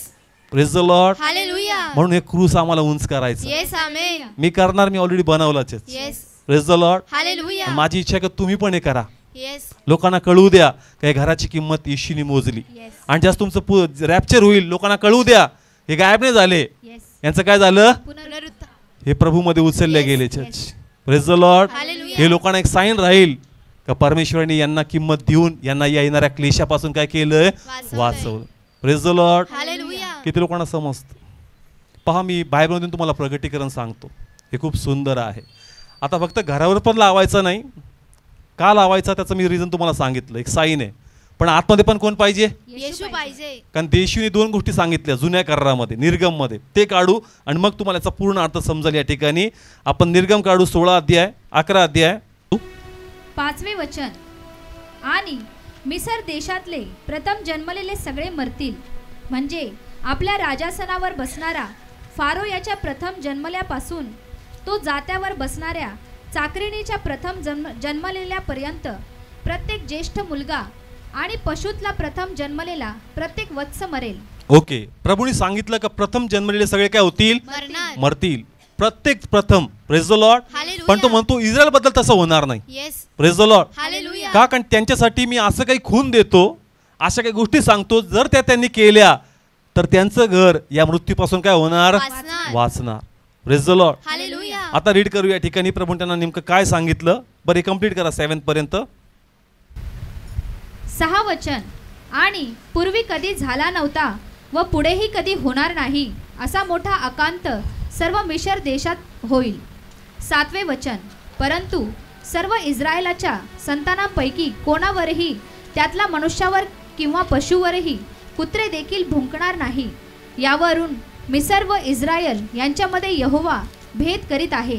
Praise the Lord. Hallelujah. म्हणून हे क्रूस आम्हाला उंच करायचं. येस. आमेन. मी करणार, मी ऑलरेडी बनवलाच. Yes. Praise the Lord. Hallelujah. माझी इच्छा आहे की तुम्ही पण हे करा. येस. लोकांना कळू द्या की या घराची किंमत येशूने मोजली. येस. आणि जास्त तुमचं रॅप्चर होईल, लोकांना कळू द्या हे गायब नाही झाले, येस. यांचं काय झालं, पुनरुत्थान. हे प्रभूमध्ये उचलले Yes, गेले. yes. Church praise the Lord. Hallelujah. हे लोकांना एक साईन राहील का परमेश्वराने यांना किंमत देऊन यांना या येणाऱ्या क्लेशापासून काय केलंय, वाचवलं. Praise the Lord. हालेलुया. किती लोकांना समजतं. पहा, मी बायबलमधून तुम्हाला प्रगटीकरण सांगतो, हे खूप सुंदर आहे. आता फक्त घरावर पण लावायचं नाही, का लावायचा त्याचं मी रिझन तुम्हाला सांगितलं, एक साईन आहे. पण आतमध्ये पण कोण पाहिजे, येशू पाहिजे. कारण येशूने 2 गोष्टी सांगितल्या जुन्या करारामध्ये, निर्गममध्ये. ते काढू आणि मग तुम्हाला याचा पूर्ण अर्थ समजेल. या ठिकाणी आपण निर्गम काढू 16 अध्याय 11 अध्याय 5वे वचन. आणि मिसर देशातले प्रथम जन्मलेले सगळे मरतील, म्हणजे आपल्या राजासनावर बसणारा फारो याच्या प्रथम जन्मल्यापासून तो जात्यावर बसणाऱ्या चाकरिणीच्या प्रथम जन्मलेल्यापर्यंत प्रत्येक ज्येष्ठ मुलगा आणि पशुतला प्रथम जन्मलेला प्रत्येक वत्स मरेल. ओके. प्रभूने सांगितलं का प्रथम जन्मलेले सगळे काय होतील, मरणार. मरतील. प्रत्येक प्रथम. Praise the Lord. हालेलुया. पण तो म्हणतो इस्रायल बद्दल तसं होणार नाही. Yes. Praise the Lord. Hallelujah. का, कारण त्यांच्यासाठी मी असं काही खून देतो, अशा काही गोष्टी सांगतो, जर त्या त्यांनी केल्या तर त्यांचं घर या मृत्यूपासून काय होणार, वाचणार. वाचणार. Praise the Lord. हालेलुया. आता रीड करू या ठिकाणी प्रभू त्यांना नेमकं काय सांगितलं. बरं, कंप्लीट करा 7 पर्यंत. 6 वचन. आणि पूर्वी कधी झाला नव्हता व पुढेही कधी होणार नाही असा मोठा आकांत सर्व मिशर देशात होईल. 7वे वचन. परंतु सर्व इस्रायलाच्या संतानांपैकी कोणावरही, त्यातला मनुष्यावर किंवा पशुवरही, कुत्रे देखील भुंकणार नाही. यावरून मिसर व इस्रायल यांच्यामध्ये यहोवा भेद करीत आहे,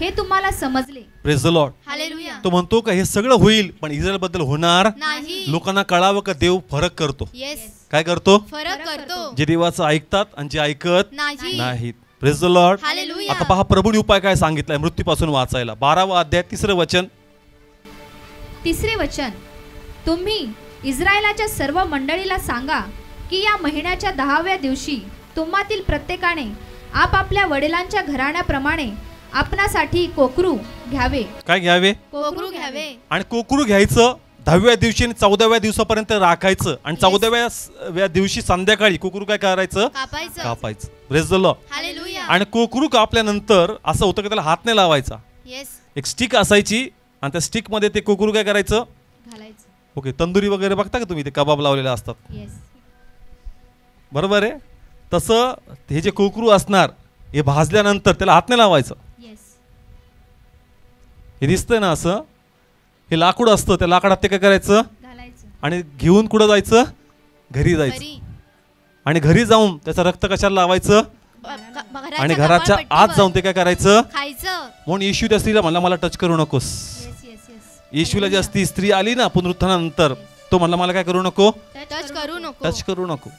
हे तुम्हाला समजले. Praise the Lord. हालेलुया. तो म्हणतो का हे सगळं होईल पण इस्रायल बद्दल होणार नाही. लोकांना कळावं का देव फरक करतो. येस. काय करतो, फरक करतो. जे देवाचं ऐकतात आणि जे ऐकत नाही. नाहीत. Praise the Lord. हालेलुया. आता पहा प्रभूने उपाय काय सांगितलाय मृत्यूपासून वाचायला. 12वा अध्याय 3रं वचन. 3रे वचन. तुम्ही इस्रायलाच्या सर्व मंडळीला सांगा की या महिन्याच्या 10व्या दिवशी तुम्हातील प्रत्येकाने आपापल्या वडिलांच्या घराण्याप्रमाणे आपणासाठी कोकरू घ्यावे. काय घ्यावे, कोकरू घ्यावे. आणि कोकरू घ्यायचं 10व्या दिवशी आणि 14व्या दिवसापर्यंत राखायचं. आणि 14व्या दिवशी संध्याकाळी कोकरू काय करायचं, कापायचं. कापायचं. Praise the Lord. हालेलुया. आणि कोकरू कापल्यानंतर असं होतं की त्याला हात नाही लावायचा, येस. एक स्टिक असायची आणि त्या स्टिक मध्ये ते कोकरू काय करायचं, घालायचं. ओके. तंदुरी वगैरे बघता का तुम्ही, ते कबाब लावलेले असतात, येस. बरोबर आहे. तसं हे जे कोकरू असणार हे भाजल्यानंतर त्याला हात नाही लावायचं. येस. हे दिसतंय ना असं, हे लाकूड असतं, त्या लाकडात ते काय करायचं घालायचं. आणि घेऊन कुठं जायचं, घरी जायचं. घरी. आणि घरी जाऊन त्याचं रक्त कशाला लावायचं, आणि घराच्या आत जाऊन ते काय करायचं, खायचं. म्हणून येशू त्या स्त्रीला म्हणला मला टच करू नकोस. येस. येस. येस. येशूला ज्या स्त्री आली ना पुनरुत्थानानंतर, तो म्हणला मला काय करू नको, टच करू नको. टच करू नको.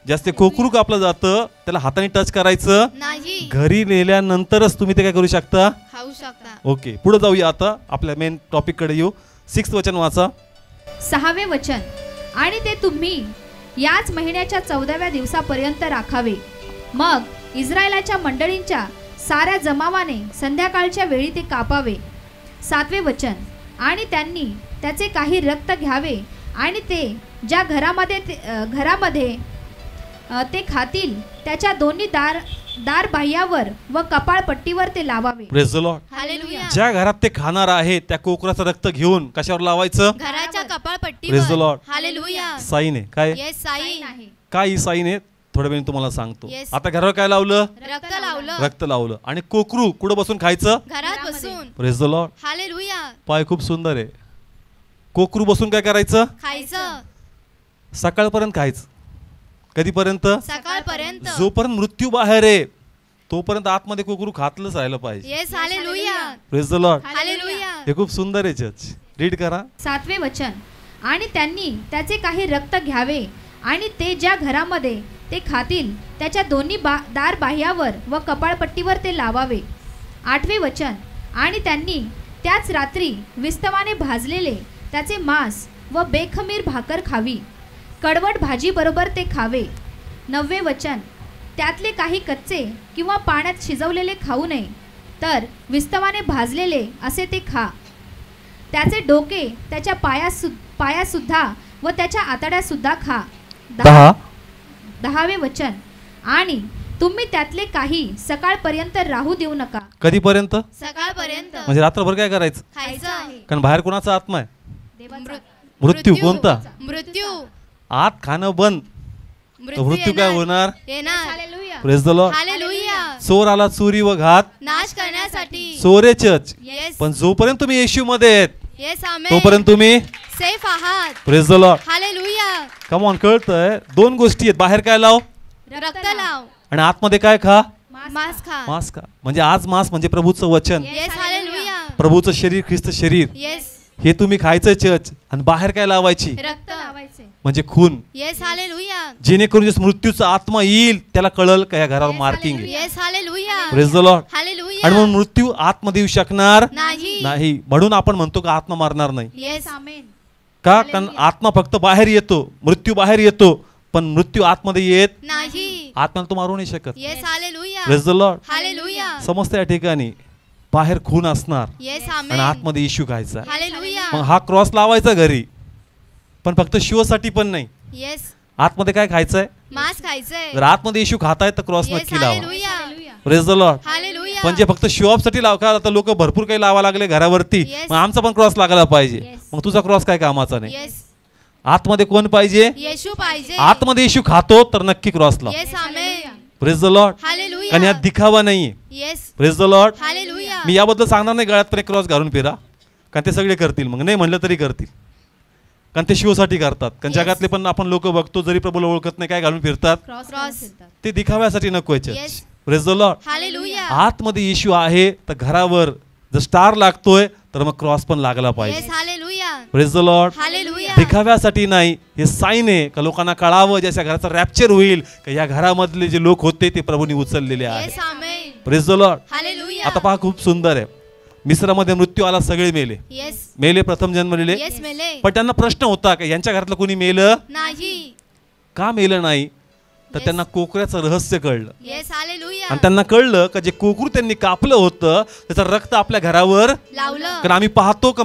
जास्त कोकरू कापलं जातं त्याला हाताने टच करायचं नाही. घरी नेल्यानंतरच तुम्ही ते काय करू शकता, खाऊ शकता. ओके. पुढे जाऊया आता आपल्या मेन टॉपिक कडे येऊ. 6th वचन वाचा. 6वे वचन. आणि ते तुम्ही याच महिन्याच्या 14व्या दिवसापर्यंत राखावे. मग इस्रायलाच्या मंडळींच्या साऱ्या जमावाने संध्याकाळच्या वेळी ते कापावे. 7वे वचन. आणि त्यांनी त्याचे काही रक्त घ्यावे आणि ते ज्या घरामध्ये ते खातील त्याच्या दोन्ही दार बाह्यावर व कपाळपट्टीवर ते लावावे. Praise the Lord. हालेलुया. ज्या घरात ते खाणार आहे त्या कोकराचं रक्त घेऊन कशावर लावायचं, घराच्या प्रेज द कपाळपट्टीवर. लॉर्ड. हालेलुया. साईन आहे. काय, येस. साई. आहे. काय ही साईन आहे थोड्या वेळ तुम्हाला सांगतो. Yes. आता घरावर काय लावलं, रक्त लावलं. रक्त लावलं. आणि कोकरू कुठं बसून खायचं, घरात बसून. Praise the Lord. हालेलुया. पाय खूप सुंदर आहे. कोकरू बसून काय करायचं, खायचं. सकाळपर्यंत खायचं. कधीपर्यंत, सकाळपर्यंत. जोपर्यंत मृत्यू बाहेर आहे तोपर्यंत आतमध्ये कोकरू खातलंच राहिलं पाहिजे. Yes. Hallelujah. Praise the Lord. Hallelujah. हे खूप सुंदर आहे चर्च. रीड करा. 7वे वचन. आणि त्यांनी त्याचे काही रक्त घ्यावे आणि ते ज्या घरामध्ये ते खातील त्याच्या दोन्ही दार बाह्यावर व कपाळपट्टीवर ते लावावे. 8वे वचन. आणि त्यांनी त्याच रात्री विस्तवाने भाजलेले त्याचे मांस व बेखमीर भाकर खावी. कडवट भाजीबरोबर ते खावे. 9वे वचन, त्यातले काही कच्चे किंवा पाण्यात शिजवलेले खाऊ नये, तर विस्तवाने भाजलेले असे ते खा. त्याचे डोके, त्याच्या पायासुद्धा व त्याच्या आतड्यासुद्धा खा. 10वे वचन, आणि तुम्ही त्यातले काही सकाळपर्यंत राहू देऊ नका. कधीपर्यंत? सकाळपर्यंत. म्हणजे रात्रभर काय करायचं? खायचं आहे. कारण बाहेर कोणाचा आत्मा आहे? देवाचा. मृत्यू. कोणता? मृत्यू. आत खाणं बंद, तर मृत्यू काय होणार? येणार. Hallelujah. Praise the Lord. Hallelujah. चोर आला चोरी व घात नाश करण्यासाठी. चोरे चर्च. येस. पण जोपर्यंत तुम्ही येशू मध्ये आहेत येस आमेन. तोपर्यंत तुम्ही सेफ आहात. Praise the Lord. Hallelujah. Come on. कळतंय? दोन गोष्टी आहेत, बाहेर काय लाव रक्त लाव आणि आतमध्ये काय खा? मांस खा. मांस खा. म्हणजे आज मांस म्हणजे प्रभूचं वचन, येस हालेलुया. प्रभूचं शरीर, ख्रिस्त शरीर, येस. हे तुम्ही खायचं चर्च. आणि बाहेर काय लावायची? रक्त लावायचे. म्हणजे खून. Yes hallelujah. जेणेकरून जे मृत्यूचा आत्मा येईल त्याला कळल का या घरावर मार्किंग आहे. Yes hallelujah. Praise the Lord. Hallelujah. आणि मग मृत्यू आतमध्ये येऊ शकणार नाही. नाही. म्हणून आपण म्हणतो का आत्मा मारणार नाही. येस आमेन. का? कारण आत्मा फक्त बाहेर येतो, मृत्यू बाहेर येतो, पण मृत्यू आतमध्ये येत नाही. आत्म्याला तो मारू नाही शकत. Yes hallelujah. Praise the Lord. Hallelujah. समजतं या ठिकाणी बाहेर खून असणार येस आणि आमेन. आतमध्ये येशू खायचा. हालेलुया. मग हा क्रॉस लावायचा घरी, पण फक्त शिवसाठी पण नाही. येस. आतमध्ये काय खायचंय? मांस खायचंय. जर आतमध्ये येशू खाताय तर क्रॉस येस नक्की लावा. Hallelujah. Praise the Lord. Hallelujah. पण जे फक्त शो ऑफ साठी लाव का? आता लोक भरपूर काही लावा लागले घरावरती, Yes. मग आमचा पण क्रॉस लागायला पाहिजे. Yes. मग तुझा क्रॉस काय कामाचा नाही. येस. आतमध्ये कोण पाहिजे? येशू पाहिजे. आतमध्ये येशू खातो तर नक्की क्रॉस लाव. Yes amen. Praise the Lord. Hallelujah. कारण यात दिखावा नाहीये. Yes. Praise the Lord. Hallelujah. मी याबद्दल सांगणार नाही गळ्यात पण एक क्रॉस घालून फिरा, कारण ते सगळे करतील, मग नाही म्हणलं तरी करतील, कारण ते शिवसाठी करतात. कारण Yes. जगातले पण आपण लोक बघतो, जरी प्रभूला ओळखत नाही काय घालून फिरतात, क्रॉस. ते दिखाव्यासाठी नको Yes. याच्यात. Praise the Lord. हालेलुया. आतमध्ये येशू आहे तर घरावर जर स्टार लागतोय तर मग क्रॉस पण लागला पाहिजे. Yes hallelujah. Praise the Lord. Hallelujah. दिखाव्यासाठी नाही, हे साईन आहे का लोकांना कळावं, ज्याच्या घराचं रॅप्चर होईल का या घरामधले जे लोक होते ते प्रभूने उचललेले आहे. Yes amen. Praise the Lord. Hallelujah. आता पहा खूप सुंदर आहे. मिस्रामध्ये मृत्यू आला, सगळे मेले. येस. मेले प्रथम जन्मलेले. येस मेले. पण त्यांना प्रश्न होता का यांच्या घरातलं कोणी मेलं? नाही. का मेलं नाही? तर Yes. त्यांना कोकऱ्याचं रहस्य कळलं. Yes hallelujah. आणि त्यांना कळलं का जे कोकरू त्यांनी कापलं होतं त्याचं रक्त आपल्या घरावर, लावलं. कारण आम्ही पाहतो का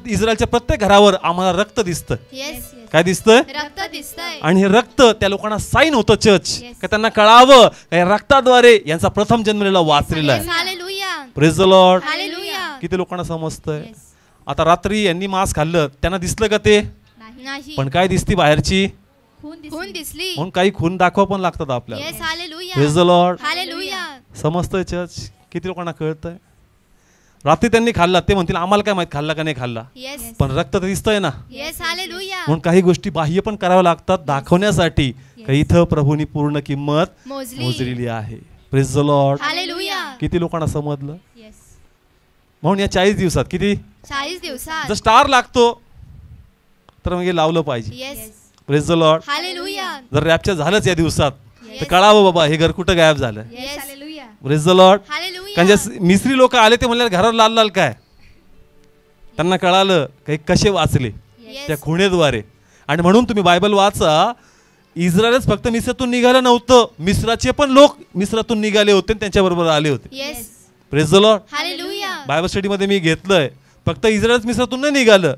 इस्रायलच्या प्रत्येक घरावर आम्हाला रक्त दिसतं. येस. काय दिसतंय? रक्त दिसतंय. आणि हे रक्त त्या लोकांना साईन होतं चर्च, Yes. का त्यांना कळावं का या रक्ताद्वारे यांचा प्रथम जन्मलेला वाचलेला येस आहे. Hallelujah. Praise the Lord. Hallelujah. किती लोकांना समजतंय? Yes. आता रात्री यांनी मांस खाल्लं, त्यांना दिसलं का ते? नाही. पण काय दिसती बाहेरची? खून दिसली. म्हणून काही खून दाखवा पण लागतात आपल्याला. Yes hallelujah. Praise the Lord. Hallelujah. समजतंय चर्च? किती लोकांना कळतंय? रात्री त्यांनी खाल्ला, ते म्हणतील आम्हाला काय माहित खाल्ला का नाही खाल्ला, येस. पण रक्त तर दिसतंय ना. Yes hallelujah. म्हणून काही गोष्टी बाह्य पण कराव्या लागतात दाखवण्यासाठी का इथं प्रभूनी पूर्ण किंमत मोजली. मोजलेली आहे. Praise the Lord. हालेलुया. किती लोकांना समजलं? येस. म्हणून या 40 दिवसात किती 40 दिवसात. जर स्टार लागतो तर मग हे लावलं पाहिजे. Yes. Praise the Lord. Hallelujah. जर रॅप्चर झालंच या दिवसात तर Yes. कळावं बाबा हे घर कुठं गायब झालं. Yes. Hallelujah. Praise the Lord. Hallelujah. कारण जे मिस्री लोक आले ते म्हणले घरावर लाल लाल काय, त्यांना कळालं काही कसे वाचले येस. त्या खुणेद्वारे. आणि म्हणून तुम्ही बायबल वाचा, इस्रायलच फक्त मिस्रातून निघालं नव्हतं, मिस्राचे पण लोक मिस्रातून निघाले होते आणि त्यांच्याबरोबर आले होते. Yes. Praise the Lord. Hallelujah. Bible स्टडीमध्ये मी घेतलंय, फक्त इस्रायलच मिस्रातून नाही निघालं,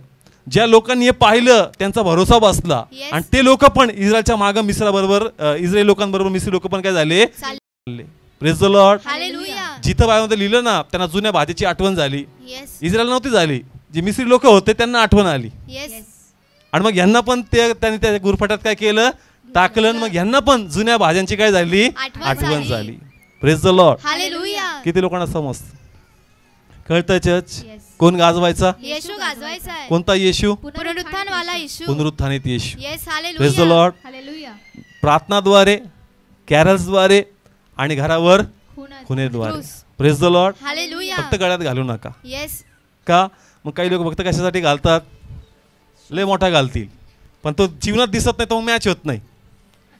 ज्या लोकांनी हे पाहिलं त्यांचा भरोसा बसला Yes. आणि ते लोक पण इस्रायलच्या मागं मिस्राबरोबर इस्रायल लोकांबरोबर मिस्री लोक पण काय झाले? चाल- प्रेज द लॉर्ड. हालेलुया. जिथं बायबलमध्ये लिहिलं ना त्यांना जुन्या भाषेची आठवण झाली. येस. इस्रायल नव्हती झाली, जी मिस्री लोक होते त्यांना आठवण आली. येस. आणि मग ह्यांना पण त्यांनी त्या गुरफट्यात काय केलं? टाकलं. आणि मग ह्यांना पण जुन्या भाज्यांची काय झाली? आठवण झाली. झाली. Praise the Lord. हालेलुया. किती लोकांना समजतं? कळतंय चर्च? Yes. कोण गाजवायचा? येशू गाजवायचा आहे. कोणता येशू? पुनरुत्थानवाला येशू. पुनरुत्थानित येशू. Yes praise the hallelujah. Lord. Hallelujah. प्रार्थनाद्वारे, कॅरल्सद्वारे आणि घरावर खून- खुनेद्वारे. क्रूस. Praise the Lord. हालेलुया. फक्त गळ्यात घालू नका. येस. का? मग काही लोक फक्त कशासाठी घालतात? लय मोठा घालतील, पण तो जीवनात दिसत नाही, तो मॅच होत नाही.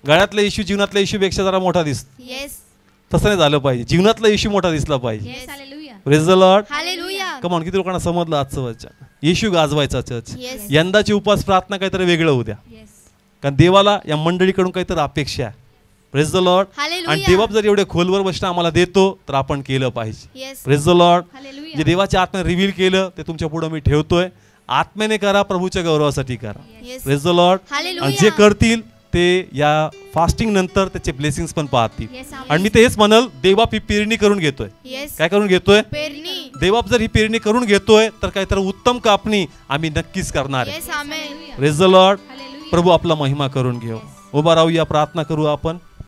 गळ्यातला इश्यू जीवनातल्या इश्यूपेक्षा जरा मोठा दिसतो. येस. तसं नाही झालं पाहिजे, जीवनातला इश्यू मोठा दिसला पाहिजे. Yes. Hallelujah. Praise the Lord. Hallelujah. Come on, किती लोकांना समजलं आजचं वचन? येशू गाजवायचा चर्च. येस. यंदाची उपास प्रार्थना काहीतरी वेगळं होऊ द्या. येस. कारण देवाला या मंडळीकडून काहीतरी अपेक्षा आहे. Praise the Lord. हालेलुया. आणि देवा जर एवढे खोलवर वचन आम्हाला देतो तर आपण केलं पाहिजे. Yes. Praise the Lord. Hallelujah. जे देवाच्या आत्म्याने रिव्हील केलं ते तुमच्या पुढे मी ठेवतोय. आत्म्याने करा, प्रभूच्या गौरवासाठी करा. Yes. Praise the Lord. Hallelujah. आणि जे करतील ते या फास्टिंग नंतर त्याचे ब्लेसिंग्स पण पाहतील. Yes, आमेन. आणि मी तेच म्हणाल, देवा पेरणी करून घेतोय. येस. काय करून घेतोय? पेरणी. देवा जर ही पेरणी करून घेतोय तर काहीतरी उत्तम कापणी आम्ही नक्कीच करणार आहे. Yes. Amen. Praise the Lord. Hallelujah. प्रभू आपला महिमा करून घेऊ. उभा राहूया, प्रार्थना करू आपण.